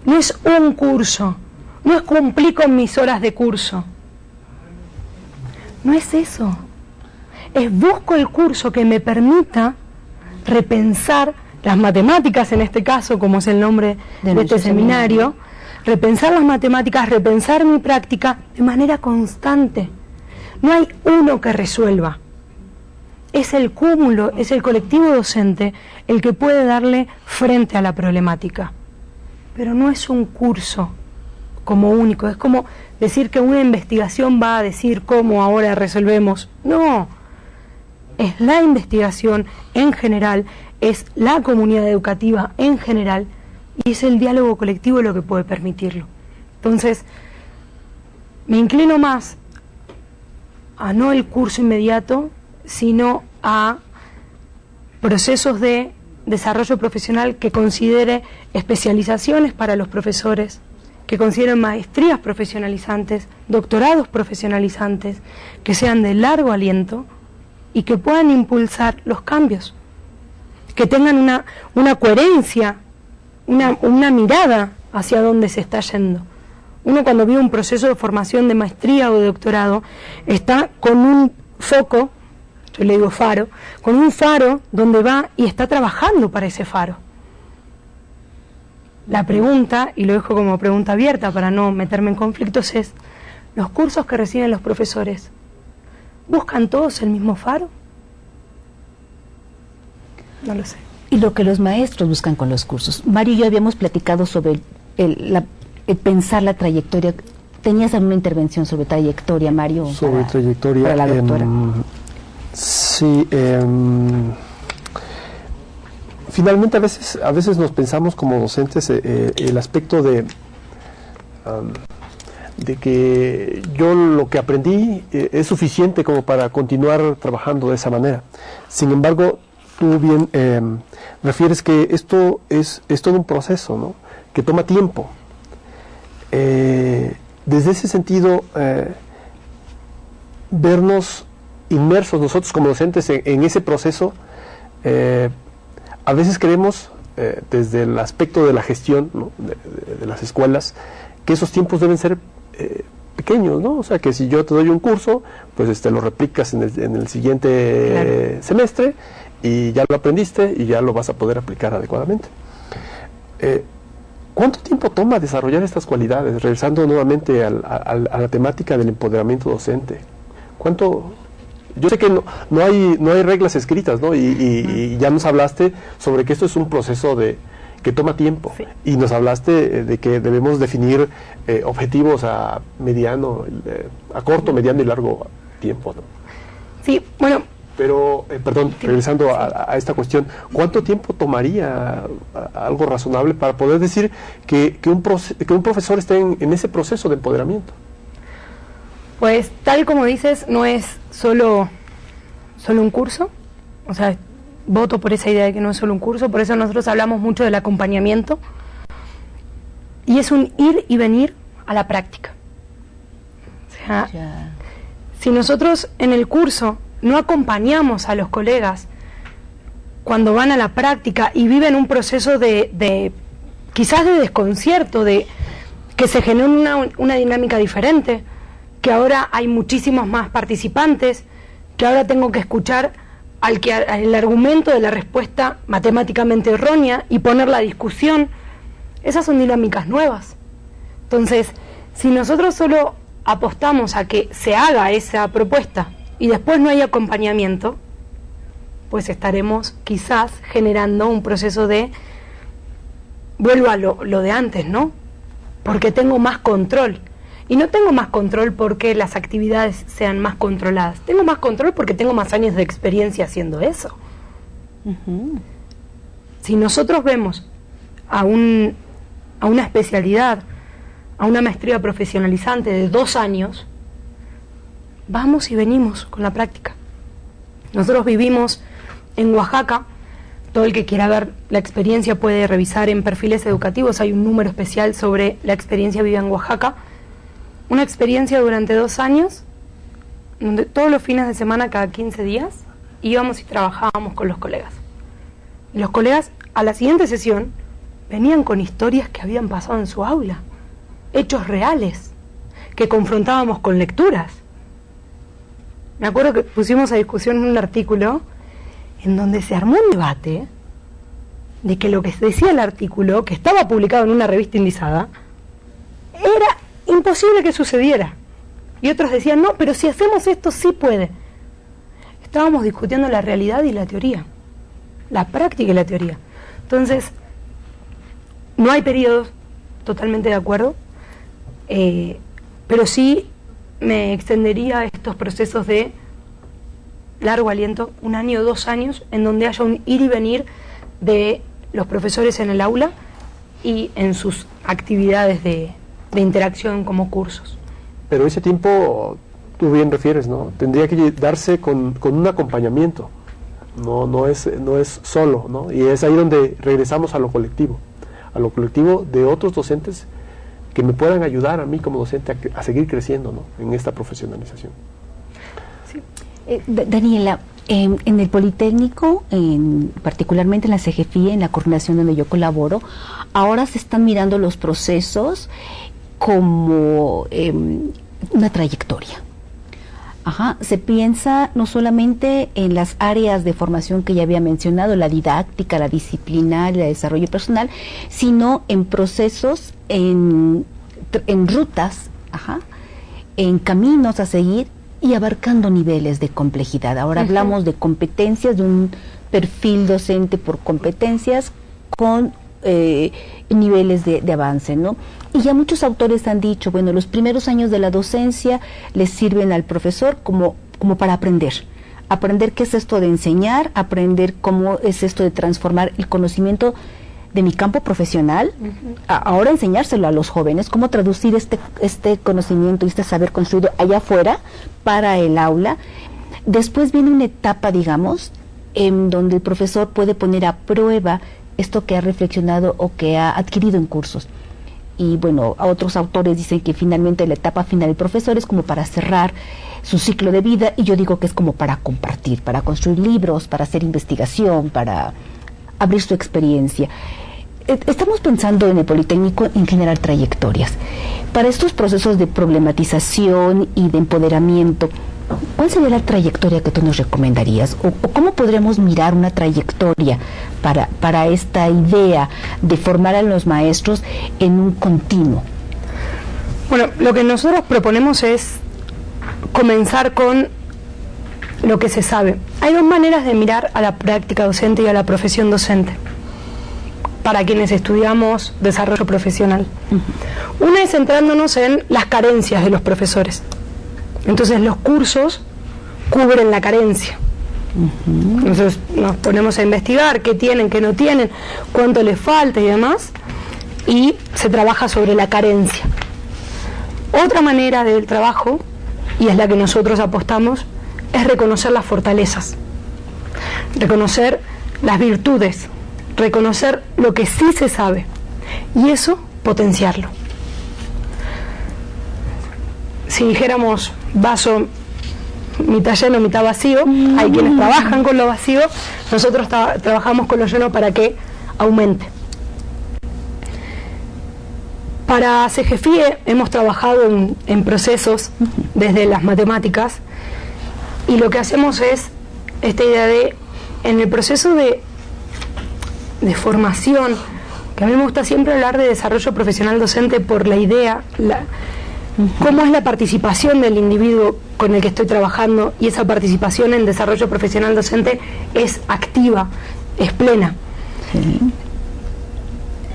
No es un curso, no es cumplir con mis horas de curso. No es eso. Es busco el curso que me permita repensar las matemáticas, en este caso, como es el nombre de este seminario, repensar las matemáticas, repensar mi práctica de manera constante. No hay uno que resuelva. Es el cúmulo, es el colectivo docente el que puede darle frente a la problemática. Pero no es un curso como único, es como decir que una investigación va a decir cómo ahora resolvemos. No, es la investigación en general, es la comunidad educativa en general, y es el diálogo colectivo lo que puede permitirlo. Entonces, me inclino más a no el curso inmediato, sino a procesos de desarrollo profesional que considere especializaciones para los profesores, que consideren maestrías profesionalizantes, doctorados profesionalizantes, que sean de largo aliento y que puedan impulsar los cambios, que tengan una coherencia, una mirada hacia dónde se está yendo. Uno cuando vive un proceso de formación de maestría o de doctorado está con un foco, yo le digo faro, con un faro donde va y está trabajando para ese faro. La pregunta, y lo dejo como pregunta abierta para no meterme en conflictos, es: ¿los cursos que reciben los profesores buscan todos el mismo faro? No lo sé. Y lo que los maestros buscan con los cursos. Mario y yo habíamos platicado sobre el pensar la trayectoria. ¿Tenías alguna intervención sobre trayectoria, Mario? Sobre trayectoria. Para la doctora. Sí. Finalmente, a veces nos pensamos como docentes el aspecto de que yo lo que aprendí es suficiente como para continuar trabajando de esa manera. Sin embargo, tú bien refieres que esto es todo un proceso, ¿no?, que toma tiempo. Desde ese sentido, vernos inmersos nosotros como docentes en ese proceso, a veces creemos, desde el aspecto de la gestión, ¿no?, de las escuelas, que esos tiempos deben ser pequeños, ¿no? O sea, que si yo te doy un curso, pues lo replicas en el siguiente semestre y ya lo aprendiste y ya lo vas a poder aplicar adecuadamente. ¿Cuánto tiempo toma desarrollar estas cualidades? Regresando nuevamente a la temática del empoderamiento docente. ¿Cuánto? Yo sé que no hay reglas escritas, ¿no? Y ya nos hablaste sobre que esto es un proceso que toma tiempo. Sí. Y nos hablaste de que debemos definir objetivos a corto, mediano y largo tiempo, ¿no? Sí, bueno. Pero, regresando a esta cuestión, ¿cuánto tiempo tomaría algo razonable para poder decir que un profesor esté en ese proceso de empoderamiento? Pues tal como dices, no es solo un curso, o sea, voto por esa idea de que no es solo un curso, por eso nosotros hablamos mucho del acompañamiento, y es un ir y venir a la práctica. O sea, si nosotros en el curso no acompañamos a los colegas cuando van a la práctica y viven un proceso quizás de desconcierto, de que se genere una dinámica diferente, que ahora hay muchísimos más participantes, que ahora tengo que escuchar el argumento de la respuesta matemáticamente errónea y poner la discusión. Esas son dinámicas nuevas. Entonces, si nosotros solo apostamos a que se haga esa propuesta y después no hay acompañamiento, pues estaremos quizás generando un proceso vuelvo a lo de antes, ¿no? Porque tengo más control. Y no tengo más control porque las actividades sean más controladas. Tengo más control porque tengo más años de experiencia haciendo eso. Si nosotros vemos a una especialidad, a una maestría profesionalizante de 2 años, vamos y venimos con la práctica. Nosotros vivimos en Oaxaca. Todo el que quiera ver la experiencia puede revisar en perfiles educativos. Hay un número especial sobre la experiencia vivida en Oaxaca. Una experiencia durante 2 años, donde todos los fines de semana, cada 15 días, íbamos y trabajábamos con los colegas. Y los colegas, a la siguiente sesión, venían con historias que habían pasado en su aula, hechos reales, que confrontábamos con lecturas. Me acuerdo que pusimos a discusión un artículo en donde se armó un debate de que lo que decía el artículo, que estaba publicado en una revista indizada, era imposible que sucediera. Y otros decían, no, pero si hacemos esto sí puede. Estábamos discutiendo la realidad y la teoría, la práctica y la teoría. Entonces, no hay periodos, totalmente de acuerdo, pero sí me extendería a estos procesos de largo aliento, 1 año o 2 años, en donde haya un ir y venir de los profesores en el aula y en sus actividades de interacción como cursos. Pero ese tiempo, tú bien refieres, ¿no? Tendría que darse con un acompañamiento. no es solo, ¿no? Y es ahí donde regresamos a lo colectivo de otros docentes que me puedan ayudar a mí como docente a seguir creciendo, ¿no?, en esta profesionalización. Sí. Daniela, en el Politécnico, particularmente en la CGFIE, en la coordinación donde yo colaboro, ahora se están mirando los procesos como una trayectoria. Se piensa no solamente en las áreas de formación que ya había mencionado, la didáctica, la disciplinar, el desarrollo personal, sino en procesos, en rutas, en caminos a seguir y abarcando niveles de complejidad. Ahora hablamos de competencias, de un perfil docente por competencias con niveles de avance, ¿no? Y ya muchos autores han dicho, bueno, los primeros años de la docencia les sirven al profesor como para aprender qué es esto de enseñar, aprender cómo es esto de transformar el conocimiento de mi campo profesional, ahora enseñárselo a los jóvenes, cómo traducir este conocimiento y este saber construido allá afuera para el aula. Después viene una etapa, digamos, en donde el profesor puede poner a prueba esto que ha reflexionado o que ha adquirido en cursos. Y bueno, a otros autores dicen que finalmente la etapa final del profesor es como para cerrar su ciclo de vida, y yo digo que es como para compartir, para construir libros, para hacer investigación, para abrir su experiencia. Estamos pensando en el Politécnico en generar trayectorias. Para estos procesos de problematización y de empoderamiento, ¿cuál sería la trayectoria que tú nos recomendarías? ¿O cómo podremos mirar una trayectoria para esta idea de formar a los maestros en un continuo? Bueno, lo que nosotros proponemos es comenzar con lo que se sabe. Hay dos maneras de mirar a la práctica docente y a la profesión docente para quienes estudiamos desarrollo profesional. Una es centrándonos en las carencias de los profesores. Entonces los cursos cubren la carencia. Entonces nos ponemos a investigar qué tienen, qué no tienen, cuánto les falta y demás, y se trabaja sobre la carencia. Otra manera del trabajo, y es la que nosotros apostamos, es reconocer las fortalezas, reconocer las virtudes, reconocer lo que sí se sabe, y eso potenciarlo. Si dijéramos vaso mitad lleno, mitad vacío, hay quienes trabajan con lo vacío, nosotros trabajamos con lo lleno para que aumente. Para CGFIE hemos trabajado en procesos desde las matemáticas, y lo que hacemos es esta idea de, en el proceso de formación, que a mí me gusta siempre hablar de desarrollo profesional docente por la idea, cómo es la participación del individuo con el que estoy trabajando, y esa participación en desarrollo profesional docente es activa, es plena.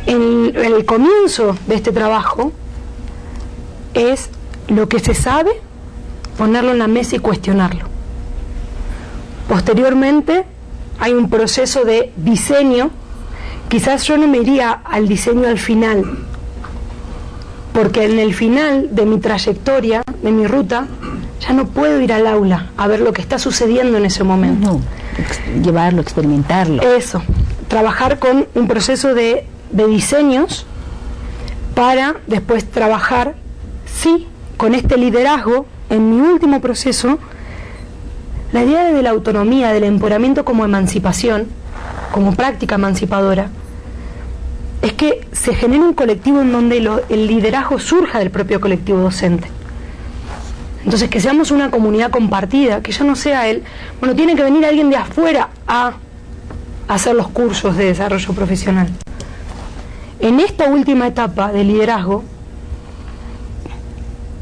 En el comienzo de este trabajo es lo que se sabe, ponerlo en la mesa y cuestionarlo. Posteriormente hay un proceso de diseño. Quizás yo no me iría al diseño al final, porque en el final de mi trayectoria, de mi ruta, ya no puedo ir al aula a ver lo que está sucediendo en ese momento. Llevarlo, experimentarlo. Eso, trabajar con un proceso de diseños para después trabajar, sí, con este liderazgo. En mi último proceso, la idea de la autonomía, del empoderamiento como emancipación, como práctica emancipadora, es que se genere un colectivo en donde el liderazgo surja del propio colectivo docente. Entonces, que seamos una comunidad compartida, que ya no sea tiene que venir alguien de afuera a hacer los cursos de desarrollo profesional. En esta última etapa de liderazgo,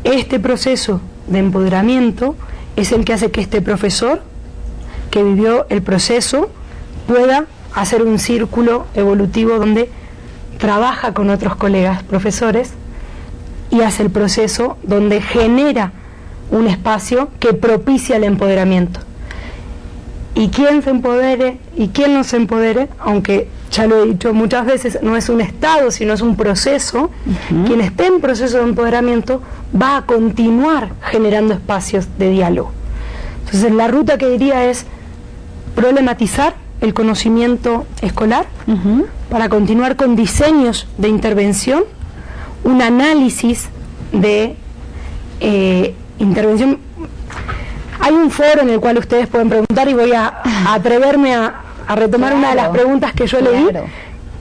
este proceso de empoderamiento es el que hace que este profesor que vivió el proceso pueda hacer un círculo evolutivo donde trabaja con otros colegas profesores y hace el proceso donde genera un espacio que propicia el empoderamiento. Y quien se empodere y quien no se empodere, aunque ya lo he dicho muchas veces, no es un estado, sino es un proceso, quien esté en proceso de empoderamiento va a continuar generando espacios de diálogo. Entonces la ruta que diría es problematizar el conocimiento escolar, para continuar con diseños de intervención, un análisis de intervención. Hay un foro en el cual ustedes pueden preguntar, y voy a atreverme a retomar una de las preguntas que yo leí,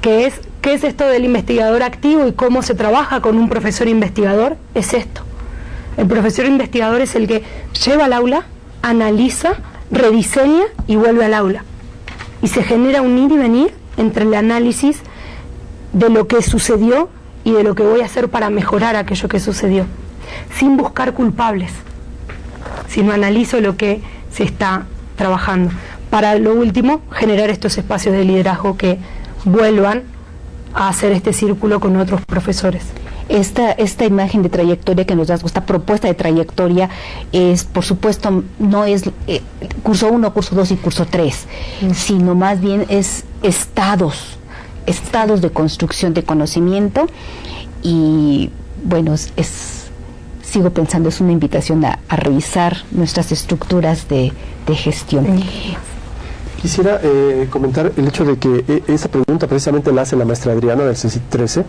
que es: ¿qué es esto del investigador activo y cómo se trabaja con un profesor investigador? Es esto. El profesor investigador es el que lleva al aula, analiza, rediseña y vuelve al aula. Y se genera un ir y venir entre el análisis de lo que sucedió y de lo que voy a hacer para mejorar aquello que sucedió, sin buscar culpables, sino analizo lo que se está trabajando. Para lo último, generar estos espacios de liderazgo que vuelvan a hacer este círculo con otros profesores. Esta imagen de trayectoria que nos das, esta propuesta de trayectoria es, por supuesto, no es curso 1, curso 2 y curso 3, sino más bien es estados de construcción de conocimiento. Y bueno, sigo pensando, es una invitación a revisar nuestras estructuras de gestión. Quisiera comentar el hecho de que esa pregunta precisamente la hace la maestra Adriana del CECIT 13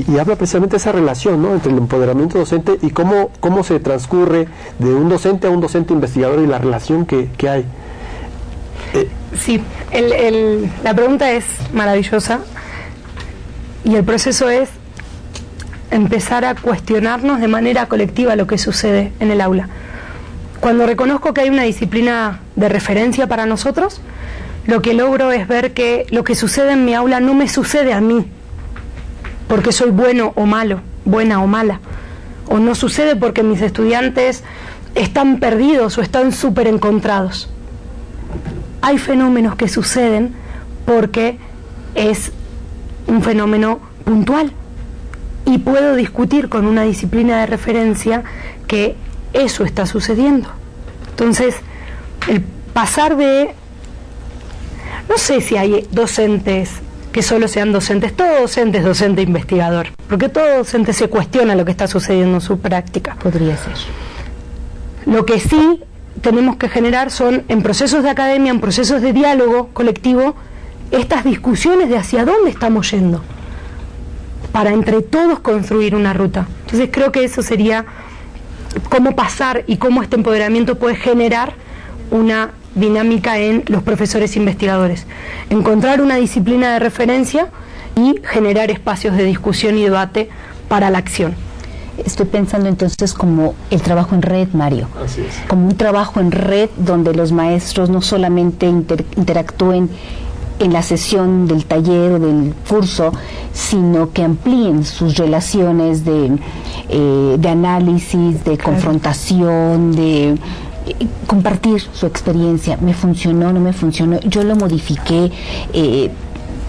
y habla precisamente de esa relación, ¿no?, entre el empoderamiento docente y cómo se transcurre de un docente a un docente investigador y la relación que hay. Sí, la pregunta es maravillosa y el proceso es empezar a cuestionarnos de manera colectiva lo que sucede en el aula. Cuando reconozco que hay una disciplina de referencia para nosotros, lo que logro es ver que lo que sucede en mi aula no me sucede a mí, porque soy bueno o malo, buena o mala, o no sucede porque mis estudiantes están perdidos o están súper encontrados. Hay fenómenos que suceden porque es un fenómeno puntual y puedo discutir con una disciplina de referencia que eso está sucediendo. Entonces, el pasar de... No sé si hay docentes que solo sean docentes. Todo docente es docente investigador, porque todo docente se cuestiona lo que está sucediendo en su práctica. Podría ser. Lo que sí tenemos que generar son, en procesos de academia, en procesos de diálogo colectivo, estas discusiones de hacia dónde estamos yendo, para entre todos construir una ruta. Entonces creo que eso sería cómo pasar y cómo este empoderamiento puede generar una dinámica en los profesores investigadores. Encontrar una disciplina de referencia y generar espacios de discusión y debate para la acción. Estoy pensando entonces como el trabajo en red, Mario. Así es. Como un trabajo en red donde los maestros no solamente interactúen en la sesión del taller o del curso, sino que amplíen sus relaciones de análisis, de confrontación, de compartir su experiencia. ¿Me funcionó? ¿No me funcionó? Yo lo modifiqué,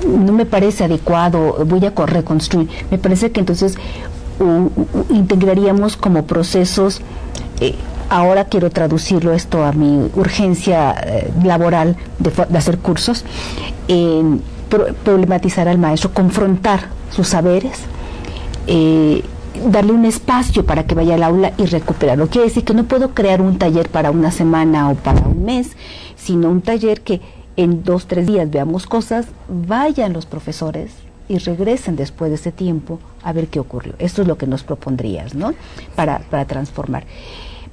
no me parece adecuado, voy a reconstruir. Me parece que entonces integraríamos como procesos. Ahora quiero traducirlo esto a mi urgencia laboral de hacer cursos, problematizar al maestro, confrontar sus saberes, darle un espacio para que vaya al aula y recuperarlo. Quiere decir que no puedo crear un taller para una semana o para un mes, sino un taller que en 2 o 3 días veamos cosas, vayan los profesores y regresen después de ese tiempo a ver qué ocurrió. Esto es lo que nos propondrías, ¿no?, para transformar.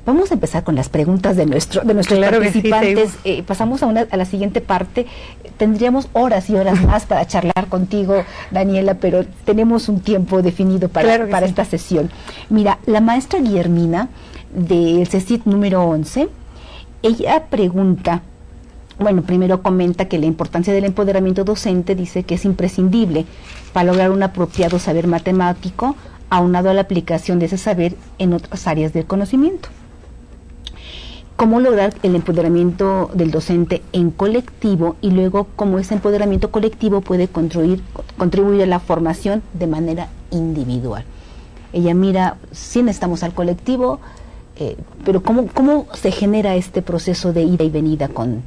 Vamos a empezar con las preguntas de nuestros participantes. Sí, pasamos a la siguiente parte. Tendríamos horas y horas más para charlar contigo, Daniela, pero tenemos un tiempo definido para esta sesión. Mira, la maestra Guillermina del CECIT número 11, ella pregunta, bueno, primero comenta que la importancia del empoderamiento docente, dice que es imprescindible para lograr un apropiado saber matemático, aunado a la aplicación de ese saber en otras áreas del conocimiento. Cómo lograr el empoderamiento del docente en colectivo y luego cómo ese empoderamiento colectivo puede contribuir a la formación de manera individual. Ella mira, sí necesitamos al colectivo, pero ¿cómo se genera este proceso de ida y venida con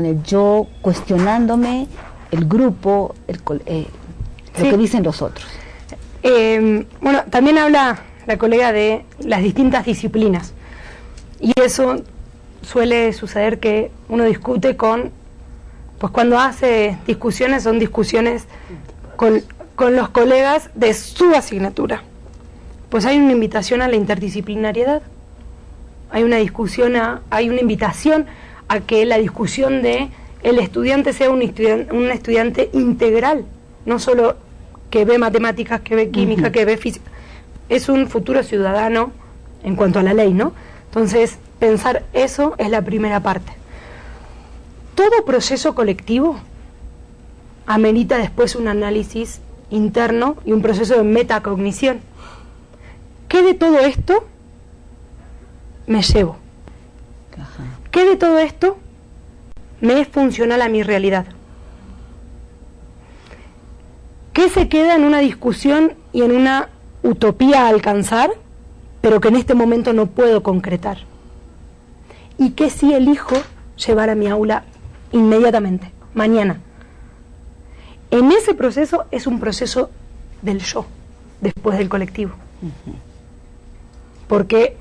el yo cuestionándome, el grupo, lo que dicen los otros? Bueno, también habla la colega de las distintas disciplinas y eso suele suceder que uno discute con pues cuando hace discusiones, son discusiones con los colegas de su asignatura. Pues hay una invitación a la interdisciplinariedad, hay una invitación a que la discusión de el estudiante sea un estudiante integral, no solo que ve matemáticas, que ve química, que ve física, es un futuro ciudadano en cuanto a la ley, ¿no? Entonces, pensar eso es la primera parte. Todo proceso colectivo amerita después un análisis interno y un proceso de metacognición. ¿Qué de todo esto me llevo? ¿Qué de todo esto me es funcional a mi realidad? ¿Qué se queda en una discusión y en una utopía a alcanzar, pero que en este momento no puedo concretar? ¿Y qué sí elijo llevar a mi aula inmediatamente, mañana? En ese proceso es un proceso del yo, después del colectivo. Porque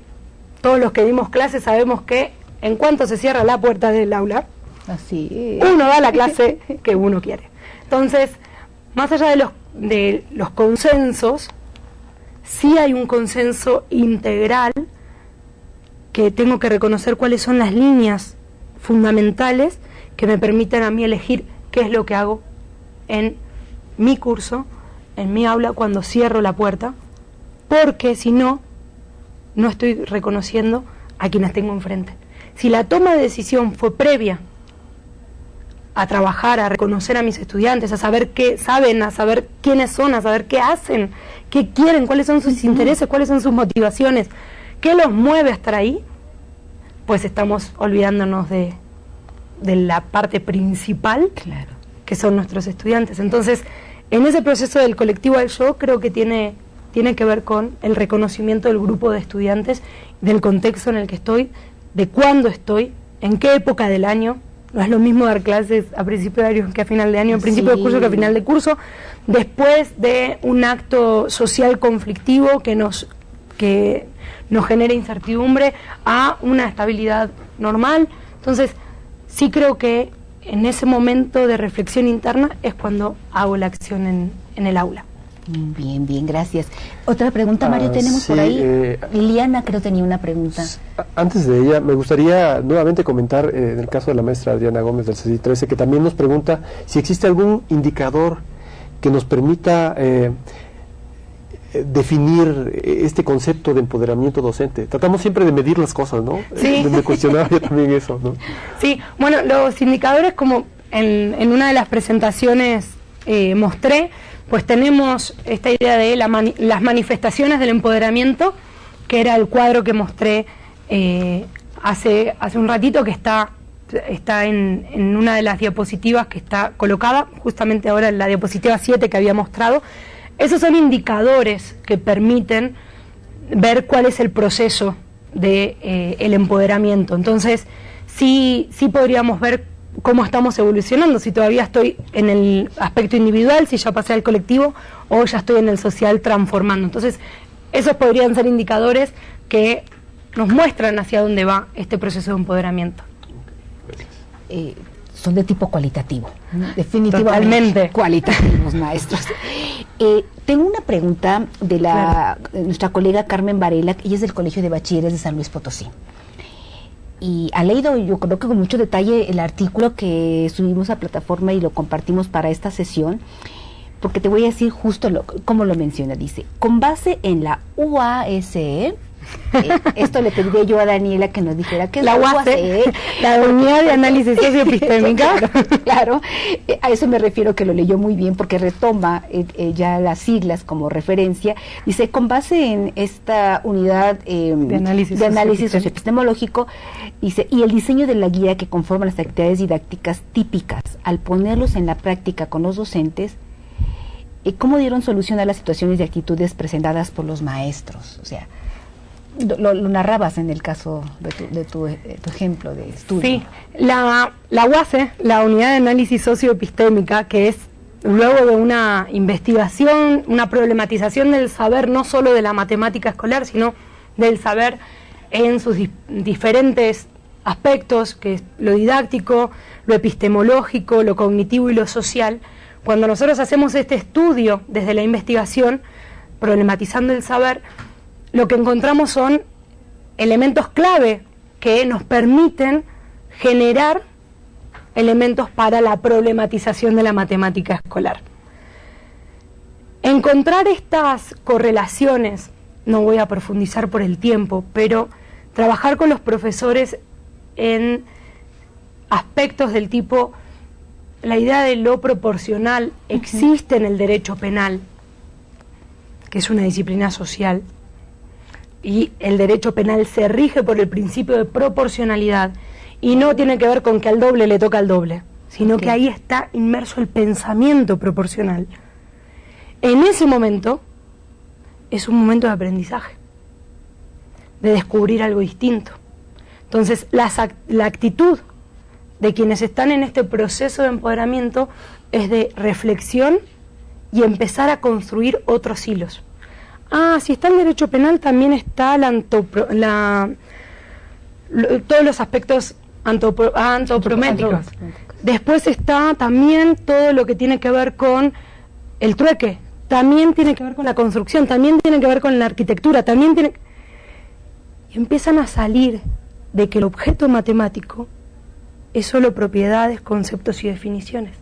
todos los que dimos clases sabemos que en cuanto se cierra la puerta del aula, así uno da la clase que uno quiere. Entonces, más allá de los consensos, sí hay un consenso integral que tengo que reconocer cuáles son las líneas fundamentales que me permiten a mí elegir qué es lo que hago en mi curso, en mi aula, cuando cierro la puerta, porque si no, no estoy reconociendo a quienes tengo enfrente. Si la toma de decisión fue previa a trabajar, a reconocer a mis estudiantes, a saber qué saben, a saber quiénes son, a saber qué hacen, qué quieren, cuáles son sus intereses, cuáles son sus motivaciones, qué los mueve a estar ahí, pues estamos olvidándonos de la parte principal, claro, que son nuestros estudiantes. Entonces, en ese proceso del colectivo del yo, creo que tiene que ver con el reconocimiento del grupo de estudiantes, del contexto en el que estoy, de cuándo estoy, en qué época del año. No es lo mismo dar clases a principio de año que a final de año, a principio de curso que a final de curso, después de un acto social conflictivo que nos genera incertidumbre, a una estabilidad normal. Entonces, sí creo que en ese momento de reflexión interna es cuando hago la acción en el aula. Bien, bien, gracias. Otra pregunta, Mario, tenemos sí, por ahí. Liliana creo tenía una pregunta. Antes de ella, me gustaría nuevamente comentar en el caso de la maestra Adriana Gómez del CECI 13, que también nos pregunta si existe algún indicador que nos permita definir este concepto de empoderamiento docente. Tratamos siempre de medir las cosas, ¿no? Sí. Me cuestionaba yo también eso, ¿no? Sí, bueno, los indicadores, como en una de las presentaciones mostré, pues tenemos esta idea de las manifestaciones del empoderamiento, que era el cuadro que mostré hace un ratito, que está en una de las diapositivas que está colocada, justamente ahora en la diapositiva 7 que había mostrado. Esos son indicadores que permiten ver cuál es el proceso de el empoderamiento. Entonces, sí podríamos ver cómo estamos evolucionando, si todavía estoy en el aspecto individual, si ya pasé al colectivo o ya estoy en el social transformando. Entonces, esos podrían ser indicadores que nos muestran hacia dónde va este proceso de empoderamiento. Son de tipo cualitativo, definitivamente. Totalmente. Cualitativos, maestros. Tengo una pregunta de nuestra colega Carmen Varela, ella es del Colegio de Bachilleres de San Luis Potosí. Y ha leído, yo creo que con mucho detalle, el artículo que subimos a plataforma y lo compartimos para esta sesión, porque te voy a decir justo cómo lo menciona. Dice, con base en la UASE, esto le pediría yo a Daniela que nos dijera qué es la UASE, la Unidad de Análisis Socioepistémica. Claro, a eso me refiero, que lo leyó muy bien porque retoma ya las siglas como referencia. Dice, con base en esta unidad de análisis socioepistemológico, dice, y el diseño de la guía que conforma las actividades didácticas típicas, al ponerlos en la práctica con los docentes, ¿cómo dieron solución a las situaciones y actitudes presentadas por los maestros? O sea, lo narrabas en el caso de tu ejemplo de estudio. Sí, la UASE, la Unidad de Análisis Socioepistémica, que es luego de una investigación, una problematización del saber, no solo de la matemática escolar, sino del saber en sus diferentes aspectos, que es lo didáctico, lo epistemológico, lo cognitivo y lo social. Cuando nosotros hacemos este estudio desde la investigación, problematizando el saber, lo que encontramos son elementos clave que nos permiten generar elementos para la problematización de la matemática escolar. Encontrar estas correlaciones, no voy a profundizar por el tiempo, pero trabajar con los profesores en aspectos del tipo, la idea de lo proporcional existe en el derecho penal, que es una disciplina social, y el derecho penal se rige por el principio de proporcionalidad, y no tiene que ver con que al doble le toca al doble, sino que ahí está inmerso el pensamiento proporcional. En ese momento es un momento de aprendizaje, de descubrir algo distinto. Entonces la actitud de quienes están en este proceso de empoderamiento es de reflexión y empezar a construir otros hilos. Si está el derecho penal, también está todos los aspectos antropométricos. Después está también todo lo que tiene que ver con el trueque, también tiene que ver con la construcción, también tiene que ver con la arquitectura, y empiezan a salir de que el objeto matemático es solo propiedades, conceptos y definiciones,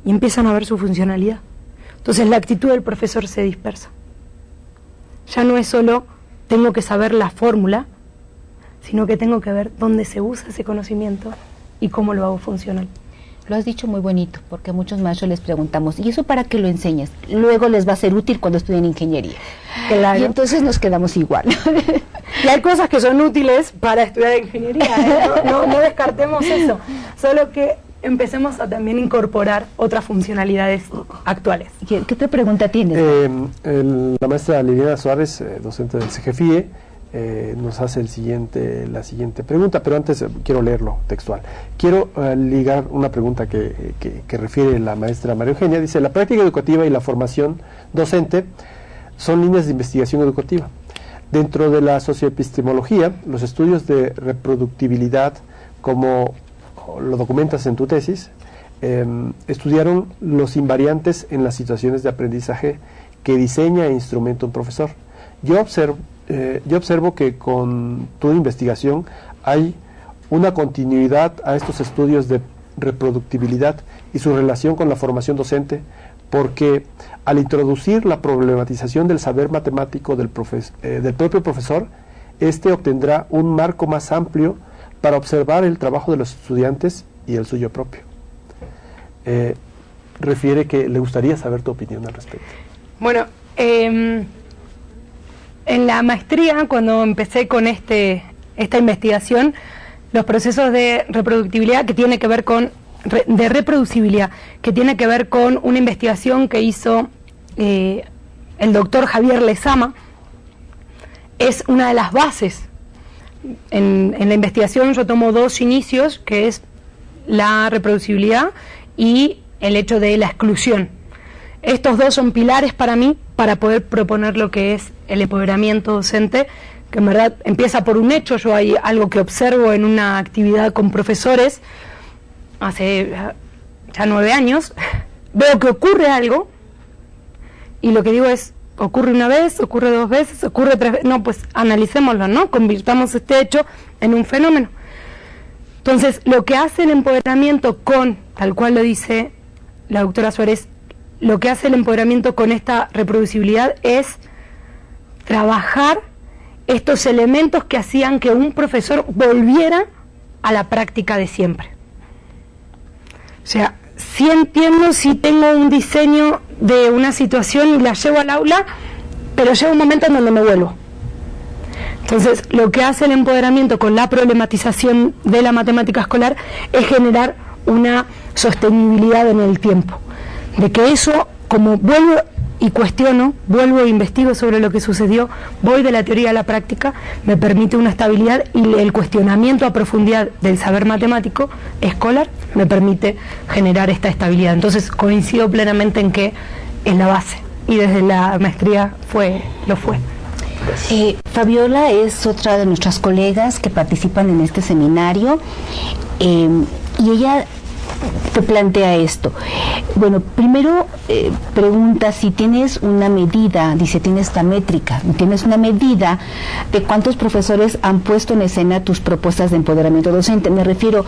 y empiezan a ver su funcionalidad. Entonces la actitud del profesor se dispersa. Ya no es solo tengo que saber la fórmula, sino que tengo que ver dónde se usa ese conocimiento y cómo lo hago funcional. Lo has dicho muy bonito, porque a muchos maestros les preguntamos, ¿y eso para qué lo enseñas? Luego les va a ser útil cuando estudien ingeniería. Claro. Y entonces nos quedamos igual. Y hay cosas que son útiles para estudiar ingeniería, no descartemos eso, solo que empecemos a también incorporar otras funcionalidades actuales. ¿Qué otra pregunta tienes? La maestra Liliana Suárez, docente del CGFIE, nos hace la siguiente pregunta, pero antes quiero leerlo textual. Quiero ligar una pregunta que refiere la maestra María Eugenia. Dice: la práctica educativa y la formación docente son líneas de investigación educativa. Dentro de la socioepistemología, los estudios de reproductibilidad, como lo documentas en tu tesis, estudiaron los invariantes en las situaciones de aprendizaje que diseña e instrumenta un profesor. Yo observo que con tu investigación hay una continuidad a estos estudios de reproductibilidad y su relación con la formación docente, porque al introducir la problematización del saber matemático del propio profesor, éste obtendrá un marco más amplio para observar el trabajo de los estudiantes y el suyo propio. Refiere que le gustaría saber tu opinión al respecto. Bueno, en la maestría, cuando empecé con esta investigación, los procesos de reproductibilidad que tiene que ver con reproducibilidad, que tiene que ver con una investigación que hizo el doctor Javier Lezama, es una de las bases. En la investigación yo tomo dos inicios, que es la reproducibilidad y el hecho de la exclusión. Estos dos son pilares para mí para poder proponer lo que es el empoderamiento docente, que en verdad empieza por un hecho. Yo hay algo que observo en una actividad con profesores hace ya 9 años, veo que ocurre algo y lo que digo es: ocurre una vez, ocurre 2 veces, ocurre 3 veces, no, pues analicémoslo, ¿no? Convirtamos este hecho en un fenómeno. Entonces, lo que hace el empoderamiento tal cual lo dice la doctora Suárez, lo que hace el empoderamiento con esta reproducibilidad es trabajar estos elementos que hacían que un profesor volviera a la práctica de siempre. O sea, sí entiendo, si tengo un diseño de una situación y la llevo al aula, pero llega un momento en donde me vuelvo. Entonces, lo que hace el empoderamiento con la problematización de la matemática escolar es generar una sostenibilidad en el tiempo. De que eso, como vuelvo y cuestiono, vuelvo e investigo sobre lo que sucedió, voy de la teoría a la práctica, me permite una estabilidad, y el cuestionamiento a profundidad del saber matemático escolar me permite generar esta estabilidad. Entonces coincido plenamente en que es la base, y desde la maestría lo fue. Fabiola es otra de nuestras colegas que participan en este seminario. y ella te plantea esto. Bueno, primero pregunta si tienes una medida, dice, tienes esta métrica, tienes una medida de cuántos profesores han puesto en escena tus propuestas de empoderamiento docente. Me refiero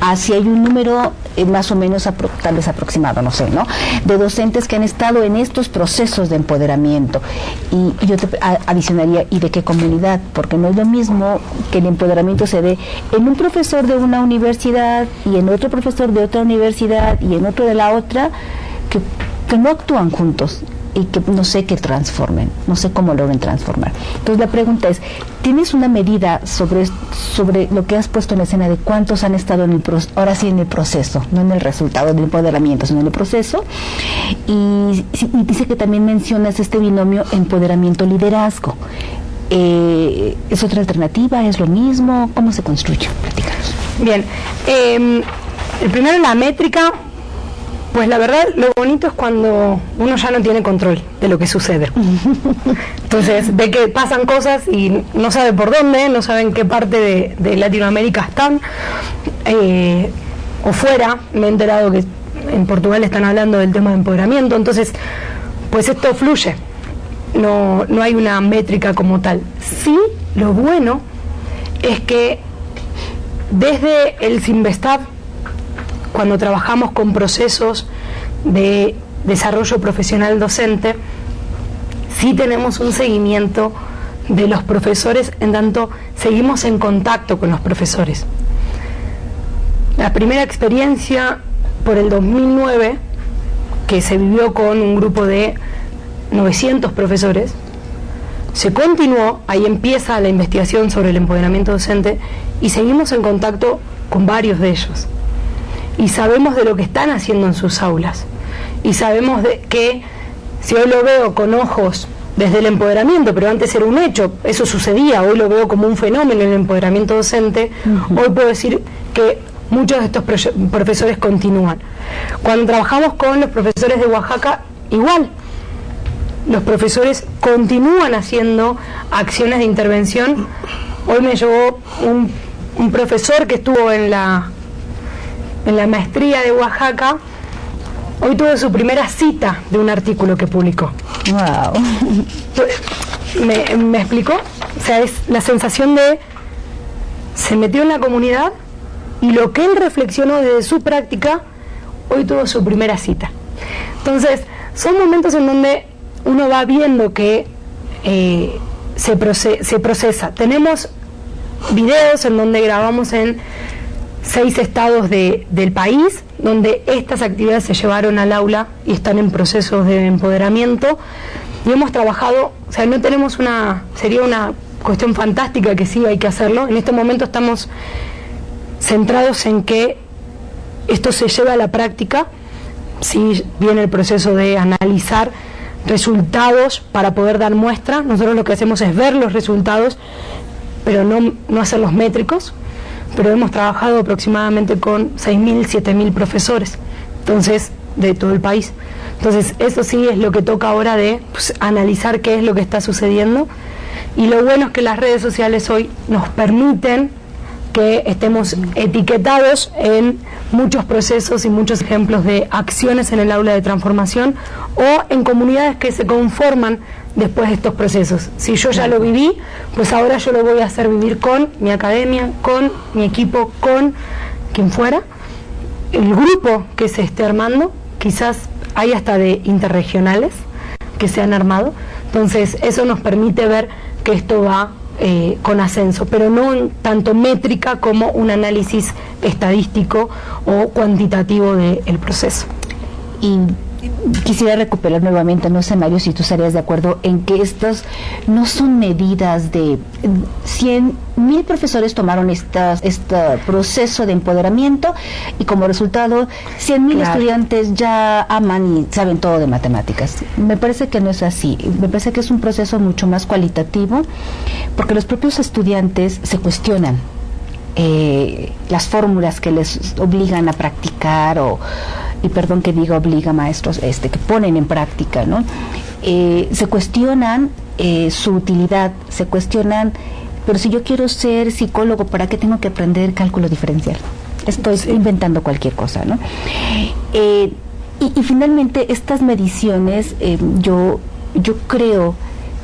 a si hay un número más o menos tal vez aproximado, no sé, ¿no?, de docentes que han estado en estos procesos de empoderamiento. Y yo te adicionaría, ¿y de qué comunidad? Porque no es lo mismo que el empoderamiento se dé en un profesor de una universidad y en otro profesor de otra universidad y en otro de la otra, que no actúan juntos y que no sé qué transformen, no sé cómo logren transformar. Entonces la pregunta es, ¿tienes una medida sobre lo que has puesto en la escena de cuántos han estado en ahora sí en el proceso, no en el resultado del empoderamiento, sino en el proceso? Y dice que también mencionas este binomio empoderamiento-liderazgo. ¿Es otra alternativa? ¿Es lo mismo? ¿Cómo se construye? Platícanos. Bien, el primero, la métrica. Pues la verdad, lo bonito es cuando uno ya no tiene control de lo que sucede. Entonces, ve que pasan cosas y no sabe por dónde, no sabe en qué parte de Latinoamérica están, o fuera. Me he enterado que en Portugal están hablando del tema de empoderamiento. Entonces, pues esto fluye. No hay una métrica como tal. Sí, lo bueno es que desde el Cinvestav, cuando trabajamos con procesos de desarrollo profesional docente, sí tenemos un seguimiento de los profesores, en tanto seguimos en contacto con los profesores. La primera experiencia por el 2009, que se vivió con un grupo de 900 profesores, se continuó, ahí empieza la investigación sobre el empoderamiento docente y seguimos en contacto con varios de ellos. Y sabemos de lo que están haciendo en sus aulas. Y sabemos de que, si hoy lo veo con ojos desde el empoderamiento, pero antes era un hecho, eso sucedía, hoy lo veo como un fenómeno en el empoderamiento docente, hoy puedo decir que muchos de estos profesores continúan. Cuando trabajamos con los profesores de Oaxaca, igual, los profesores continúan haciendo acciones de intervención. Hoy me llevó un profesor que estuvo en la maestría de Oaxaca, hoy tuvo su primera cita de un artículo que publicó. Wow. ¿Me explicó? O sea, es la sensación de se metió en la comunidad y lo que él reflexionó desde su práctica, hoy tuvo su primera cita. Entonces, son momentos en donde uno va viendo que se procesa. Tenemos videos en donde grabamos en 6 estados del país, donde estas actividades se llevaron al aula y están en procesos de empoderamiento, y hemos trabajado, o sea, no tenemos sería una cuestión fantástica que sí hay que hacerlo. En este momento estamos centrados en que esto se lleve a la práctica. Sí viene el proceso de analizar resultados para poder dar muestra. Nosotros lo que hacemos es ver los resultados, pero no hacerlos métricos. Pero hemos trabajado aproximadamente con 6.000, 7.000 profesores, entonces, de todo el país. Entonces, eso sí es lo que toca ahora de analizar qué es lo que está sucediendo. Y lo bueno es que las redes sociales hoy nos permiten que estemos etiquetados en muchos procesos y muchos ejemplos de acciones en el aula de transformación o en comunidades que se conforman después de estos procesos. Si yo ya lo viví, pues ahora yo lo voy a hacer vivir con mi academia, con mi equipo, con quien fuera. El grupo que se esté armando, quizás hay hasta de interregionales que se han armado. Entonces eso nos permite ver que esto va con ascenso, pero no en tanto métrica como un análisis estadístico o cuantitativo del proceso. Y quisiera recuperar nuevamente, no sé, Mario, si tú estarías de acuerdo en que estas no son medidas de 100.000 profesores tomaron este proceso de empoderamiento y como resultado 100.000 estudiantes ya aman y saben todo de matemáticas. Me parece que no es así. Me parece que es un proceso mucho más cualitativo, porque los propios estudiantes se cuestionan las fórmulas que les obligan a practicar y perdón que diga obliga maestros que ponen en práctica, ¿no? Se cuestionan su utilidad, se cuestionan, pero si yo quiero ser psicólogo, ¿para qué tengo que aprender cálculo diferencial? estoy inventando cualquier cosa, ¿no? Y finalmente estas mediciones, yo creo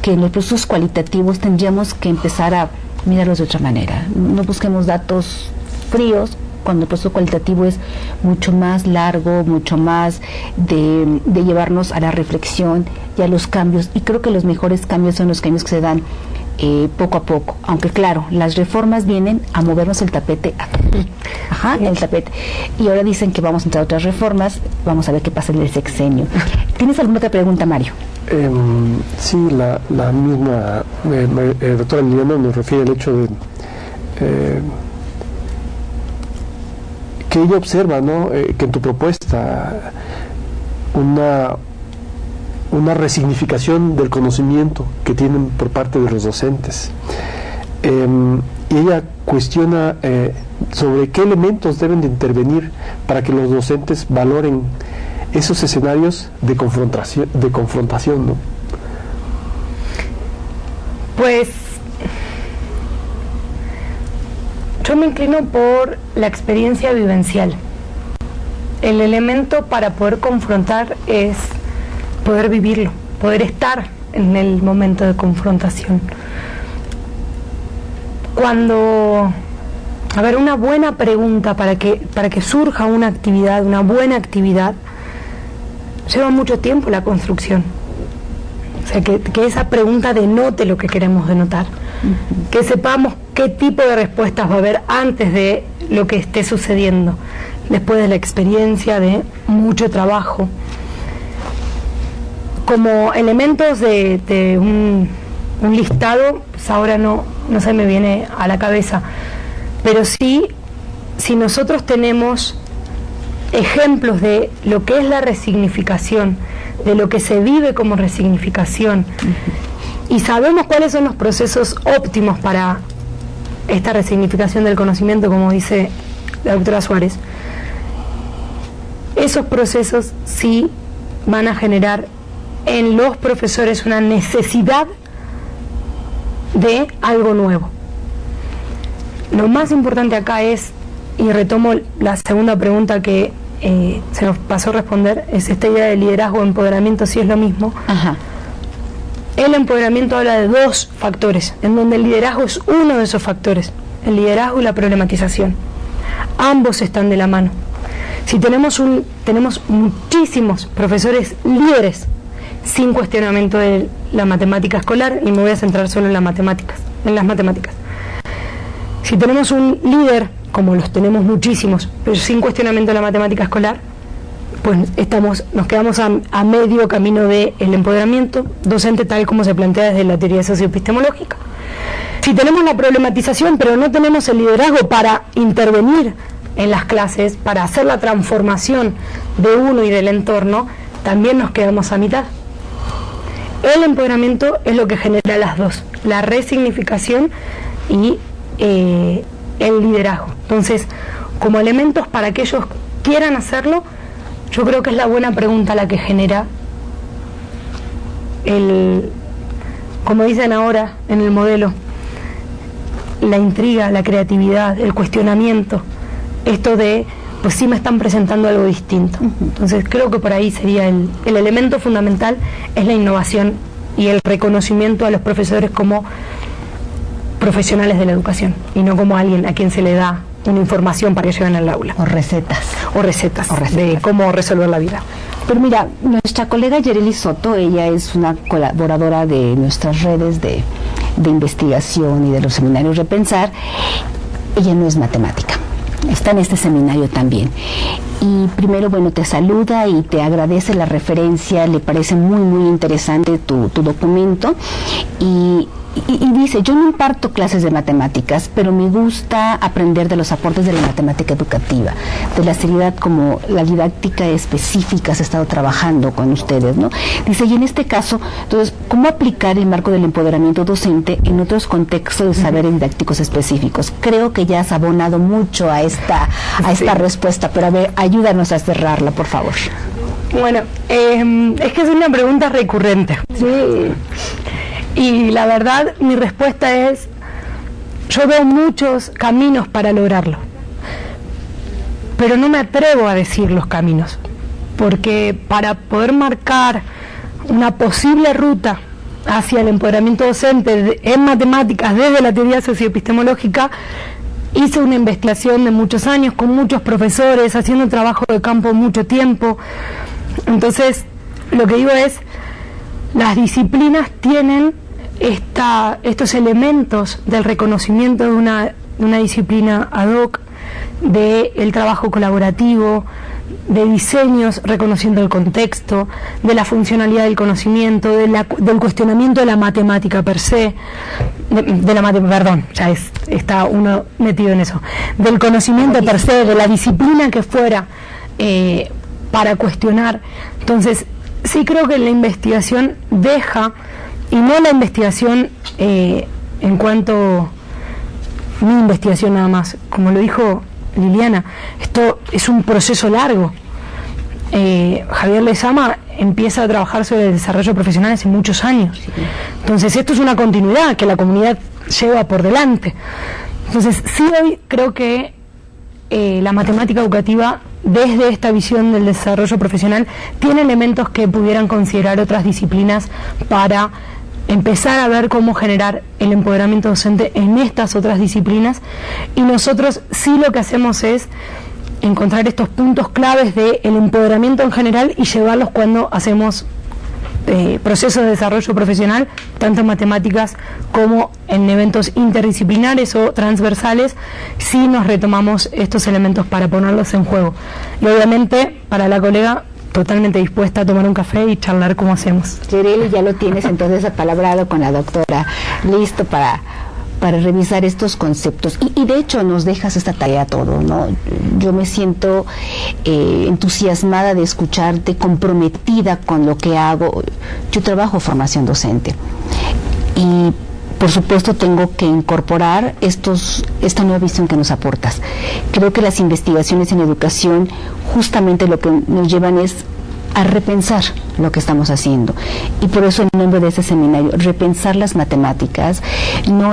que en los procesos cualitativos tendríamos que empezar a mirarlos de otra manera. No busquemos datos fríos, cuando el proceso cualitativo es mucho más largo, mucho más de llevarnos a la reflexión y a los cambios, y creo que los mejores cambios son los cambios que se dan poco a poco, aunque claro, las reformas vienen a movernos el tapete aquí, el tapete, y ahora dicen que vamos a entrar a otras reformas, vamos a ver qué pasa en el sexenio. ¿Tienes alguna otra pregunta, Mario? Sí, la misma doctora Liliana nos refiere al hecho de que ella observa, ¿no? Que en tu propuesta una resignificación del conocimiento que tienen por parte de los docentes. Y ella cuestiona sobre qué elementos deben de intervenir para que los docentes valoren esos escenarios de confrontación, ¿no? Pues yo me inclino por la experiencia vivencial. El elemento para poder confrontar es poder vivirlo, poder estar en el momento de confrontación. Cuando, a ver, una buena pregunta para que surja una actividad, una buena actividad, lleva mucho tiempo la construcción. O sea, que esa pregunta denote lo que queremos denotar. Que sepamos qué tipo de respuestas va a haber antes de lo que esté sucediendo, después de la experiencia de mucho trabajo. Como elementos de un listado, pues ahora no se me viene a la cabeza, pero sí, si nosotros tenemos ejemplos de lo que es la resignificación, de lo que se vive como resignificación, y sabemos cuáles son los procesos óptimos para esta resignificación del conocimiento, como dice la doctora Suárez, esos procesos sí van a generar en los profesores una necesidad de algo nuevo. Lo más importante acá es, y retomo la segunda pregunta que se nos pasó a responder, es esta idea de liderazgo, empoderamiento, si es lo mismo. Ajá. El empoderamiento habla de dos factores, en donde el liderazgo es uno de esos factores, el liderazgo y la problematización. Ambos están de la mano. Si tenemos muchísimos profesores líderes sin cuestionamiento de la matemática escolar, y me voy a centrar solo en las matemáticas. Si tenemos un líder, como los tenemos muchísimos, pero sin cuestionamiento de la matemática escolar, pues nos quedamos a medio camino del empoderamiento docente tal como se plantea desde la teoría socioepistemológica. Si tenemos la problematización, pero no tenemos el liderazgo para intervenir en las clases, para hacer la transformación de uno y del entorno, también nos quedamos a mitad. El empoderamiento es lo que genera las dos, la resignificación y el liderazgo. Entonces, como elementos para que ellos quieran hacerlo, yo creo que es la buena pregunta la que genera como dicen ahora en el modelo, la intriga, la creatividad, el cuestionamiento, esto de, pues sí me están presentando algo distinto. Entonces creo que por ahí sería el elemento fundamental, es la innovación y el reconocimiento a los profesores como profesionales de la educación y no como alguien a quien se le da una información para que lleven al aula. O recetas de cómo resolver la vida. Pero mira, nuestra colega Yereli Soto, ella es una colaboradora de nuestras redes de investigación y de los seminarios Repensar. Ella no es matemática, está en este seminario también. Y primero, bueno, te saluda y te agradece la referencia, le parece muy, muy interesante tu documento. Y dice, yo no imparto clases de matemáticas, pero me gusta aprender de los aportes de la matemática educativa, de la seriedad como la didáctica específica se ha estado trabajando con ustedes, ¿no? Dice, y en este caso, entonces, ¿cómo aplicar el marco del empoderamiento docente en otros contextos de saberes didácticos específicos? Creo que ya has abonado mucho a esta respuesta, pero a ver, ayúdanos a cerrarla, por favor. Bueno, es que es una pregunta recurrente. Sí. Y la verdad, mi respuesta es, yo veo muchos caminos para lograrlo. pero no me atrevo a decir los caminos, porque para poder marcar una posible ruta hacia el empoderamiento docente en matemáticas desde la teoría socioepistemológica, hice una investigación de muchos años con muchos profesores, haciendo trabajo de campo mucho tiempo. Entonces, lo que digo es, las disciplinas tienen estos elementos del reconocimiento de una disciplina ad hoc, del trabajo colaborativo, de diseños reconociendo el contexto, de la funcionalidad del conocimiento, del cuestionamiento de la matemática per se, está uno metido en eso, del conocimiento per se, de la disciplina que fuera para cuestionar. Entonces, sí creo que la investigación deja, y no la investigación en cuanto mi investigación nada más, como lo dijo Liliana, esto es un proceso largo. Javier Lezama empieza a trabajar sobre el desarrollo profesional hace muchos años. Entonces esto es una continuidad que la comunidad lleva por delante. Entonces sí, hoy creo que la matemática educativa, desde esta visión del desarrollo profesional, tiene elementos que pudieran considerar otras disciplinas para empezar a ver cómo generar el empoderamiento docente en estas otras disciplinas. Y nosotros sí lo que hacemos es encontrar estos puntos claves del empoderamiento en general y llevarlos cuando hacemos procesos de desarrollo profesional, tanto en matemáticas como en eventos interdisciplinares o transversales. Sí nos retomamos estos elementos para ponerlos en juego. Y obviamente, para la colega, totalmente dispuesta a tomar un café y charlar como hacemos. Yereli, ya lo tienes entonces apalabrado con la doctora, listo para revisar estos conceptos. Y de hecho nos dejas esta tarea todo, ¿no? Yo me siento entusiasmada de escucharte, comprometida con lo que hago. Yo trabajo formación docente y por supuesto tengo que incorporar esta nueva visión que nos aportas. Creo que las investigaciones en educación justamente lo que nos llevan es a repensar lo que estamos haciendo, y por eso el nombre de este seminario, repensar las matemáticas. No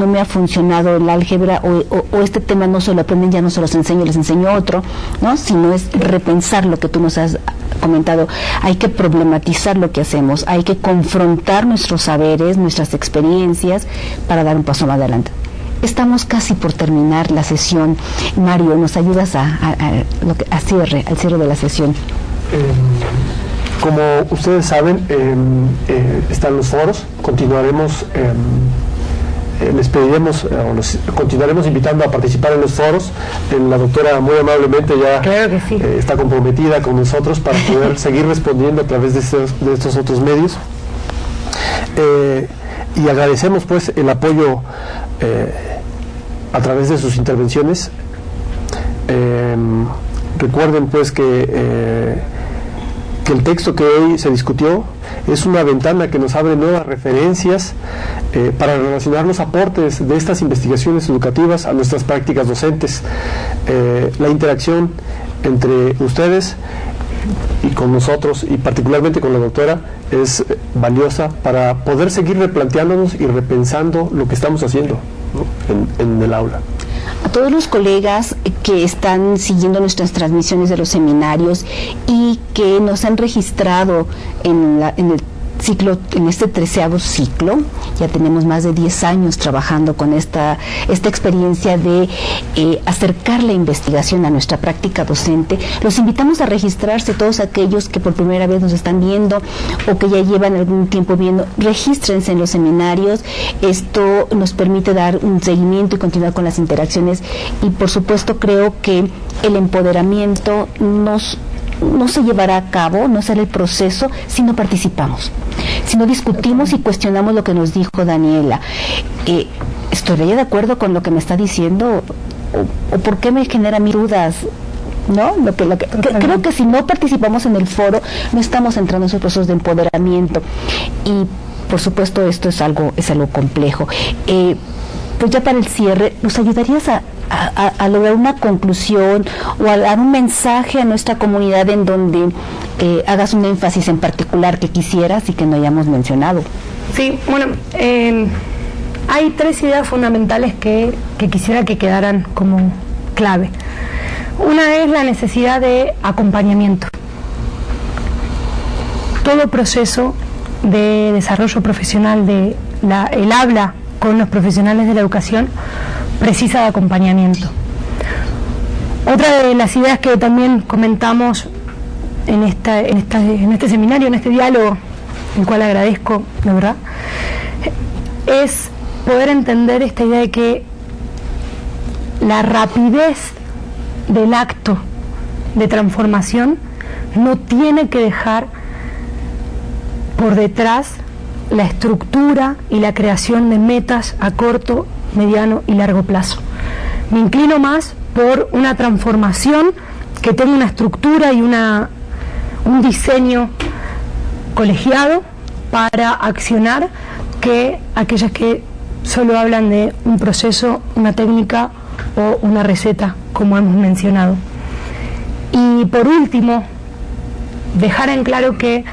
me ha funcionado el álgebra o este tema no se lo aprenden, ya no se los enseño, les enseño otro, ¿no? Sino es repensar lo que tú nos has comentado. Hay que problematizar lo que hacemos, hay que confrontar nuestros saberes, nuestras experiencias para dar un paso más adelante. Estamos casi por terminar la sesión. Mario, ¿nos ayudas al cierre de la sesión? Como ustedes saben, están los foros. Continuaremos, les pediremos, continuaremos invitando a participar en los foros. La doctora muy amablemente ya claro que sí. Está comprometida con nosotros para poder seguir respondiendo a través de estos otros medios. Y agradecemos pues el apoyo a través de sus intervenciones. Recuerden pues que el texto que hoy se discutió es una ventana que nos abre nuevas referencias para relacionar los aportes de estas investigaciones educativas a nuestras prácticas docentes. La interacción entre ustedes y con nosotros, y particularmente con la doctora, es valiosa para poder seguir replanteándonos y repensando lo que estamos haciendo, ¿no? en el aula. A todos los colegas que están siguiendo nuestras transmisiones de los seminarios y que nos han registrado en el ciclo, en este 13º ciclo, ya tenemos más de 10 años trabajando con esta experiencia de acercar la investigación a nuestra práctica docente. Los invitamos a registrarse, todos aquellos que por primera vez nos están viendo o que ya llevan algún tiempo viendo, regístrense en los seminarios. Esto nos permite dar un seguimiento y continuar con las interacciones, y por supuesto creo que el empoderamiento no se llevará a cabo, no será el proceso si no participamos, si no discutimos y cuestionamos lo que nos dijo Daniela. ¿Estaría de acuerdo con lo que me está diciendo? ¿O por qué me genera mis dudas? ¿No? Creo que si no participamos en el foro, no estamos entrando en esos procesos de empoderamiento. Y por supuesto esto es algo complejo. Pues ya para el cierre, ¿nos ayudarías a lograr una conclusión o a dar un mensaje a nuestra comunidad en donde hagas un énfasis en particular que quisieras y que no hayamos mencionado? Sí, bueno, hay 3 ideas fundamentales que quisiera que quedaran como clave. Una es la necesidad de acompañamiento. Todo proceso de desarrollo profesional, el habla con los profesionales de la educación, precisa de acompañamiento. Otra de las ideas que también comentamos en este seminario, en este diálogo, el cual agradezco, de verdad, es poder entender esta idea de que la rapidez del acto de transformación no tiene que dejar por detrás la estructura y la creación de metas a corto, mediano y largo plazo. Me inclino más por una transformación que tenga una estructura y un diseño colegiado para accionar, que aquellas que solo hablan de un proceso, una técnica o una receta, como hemos mencionado. Y por último, dejar en claro que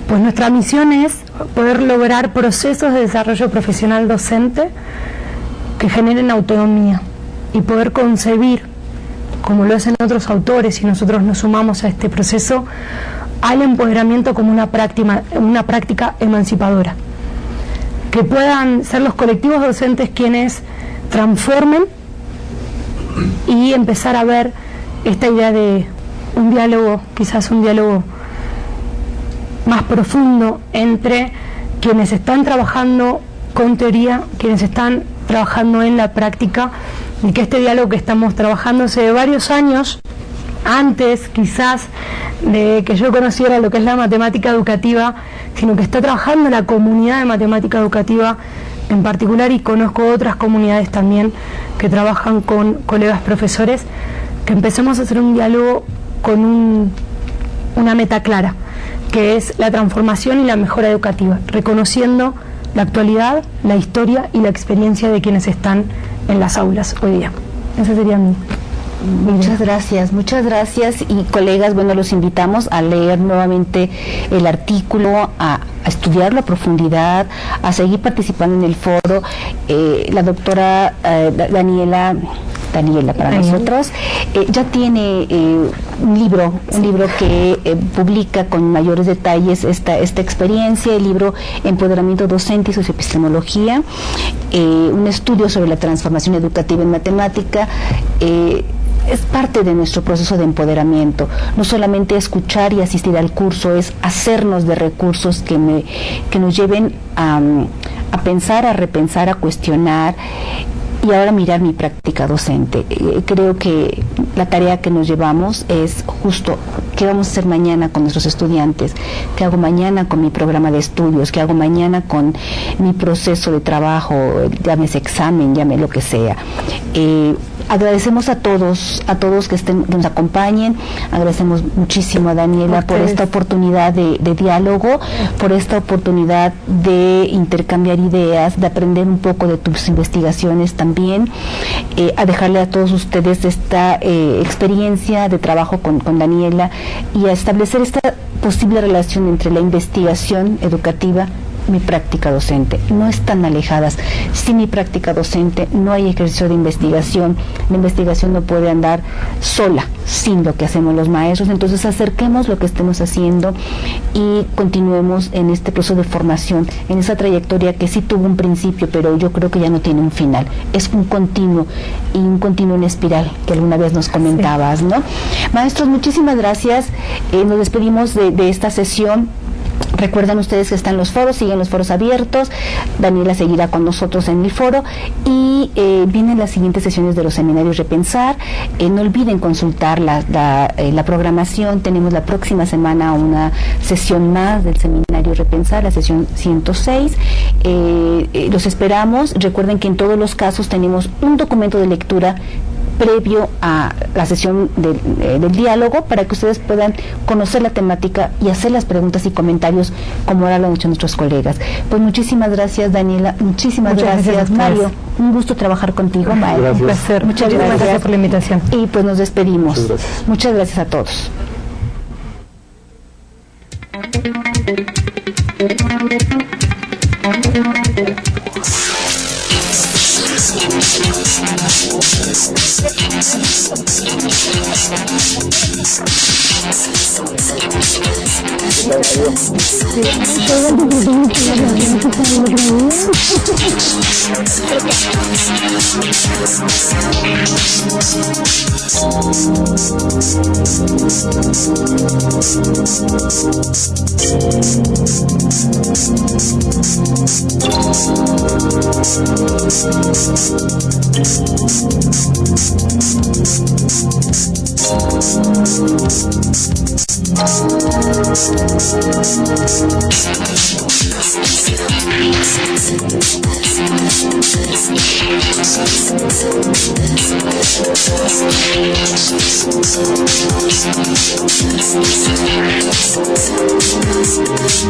pues nuestra misión es poder lograr procesos de desarrollo profesional docente que generen autonomía y poder concebir, como lo hacen otros autores y nosotros nos sumamos a este proceso, al empoderamiento como una práctica emancipadora. Que puedan ser los colectivos docentes quienes transformen y empezar a ver esta idea de un diálogo, quizás un diálogo más profundo entre quienes están trabajando con teoría, quienes están trabajando en la práctica, y que este diálogo que estamos trabajando hace varios años, antes quizás de que yo conociera lo que es la matemática educativa, sino que está trabajando la comunidad de matemática educativa en particular, y conozco otras comunidades también que trabajan con colegas profesores, que empecemos a hacer un diálogo con una meta clara, que es la transformación y la mejora educativa, reconociendo la actualidad, la historia y la experiencia de quienes están en las aulas hoy día. Ese sería mi... Muchas gracias, y colegas, bueno, los invitamos a leer nuevamente el artículo, a estudiarlo a profundidad, a seguir participando en el foro. La doctora Daniela para nosotros, ya tiene un libro que publica con mayores detalles esta experiencia, el libro Empoderamiento Docente y Socioepistemología, un estudio sobre la transformación educativa en matemática. Es parte de nuestro proceso de empoderamiento, no solamente escuchar y asistir al curso, es hacernos de recursos que nos lleven a pensar, a repensar, a cuestionar y ahora mirar mi práctica docente. Creo que la tarea que nos llevamos es justo qué vamos a hacer mañana con nuestros estudiantes, qué hago mañana con mi programa de estudios, qué hago mañana con mi proceso de trabajo, llámese examen, llame lo que sea. Agradecemos a todos que nos acompañen. Agradecemos muchísimo a Daniela por esta oportunidad de diálogo, por esta oportunidad de intercambiar ideas, de aprender un poco de tus investigaciones también, a dejarle a todos ustedes esta experiencia de trabajo con Daniela y a establecer esta posible relación entre la investigación educativa, mi práctica docente. No están alejadas. Sin mi práctica docente no hay ejercicio de investigación. La investigación no puede andar sola sin lo que hacemos los maestros. Entonces acerquemos lo que estemos haciendo y continuemos en este proceso de formación, en esa trayectoria que sí tuvo un principio, pero yo creo que ya no tiene un final. Es un continuo y un continuo en espiral que alguna vez nos comentabas, ¿no? Maestros, muchísimas gracias. Nos despedimos de esta sesión. Recuerden ustedes que están los foros, siguen los foros abiertos. Daniela seguirá con nosotros en el foro y vienen las siguientes sesiones de los seminarios Repensar. No olviden consultar la programación. Tenemos la próxima semana una sesión más del seminario Repensar, la sesión 106. Los esperamos. Recuerden que en todos los casos tenemos un documento de lectura previo a la sesión del diálogo para que ustedes puedan conocer la temática y hacer las preguntas y comentarios como ahora lo han hecho nuestros colegas. Pues muchísimas gracias, Daniela, muchas gracias Mario, un gusto trabajar contigo, Mario. Un placer. Muchas gracias por la invitación. Y pues nos despedimos. Muchas gracias a todos.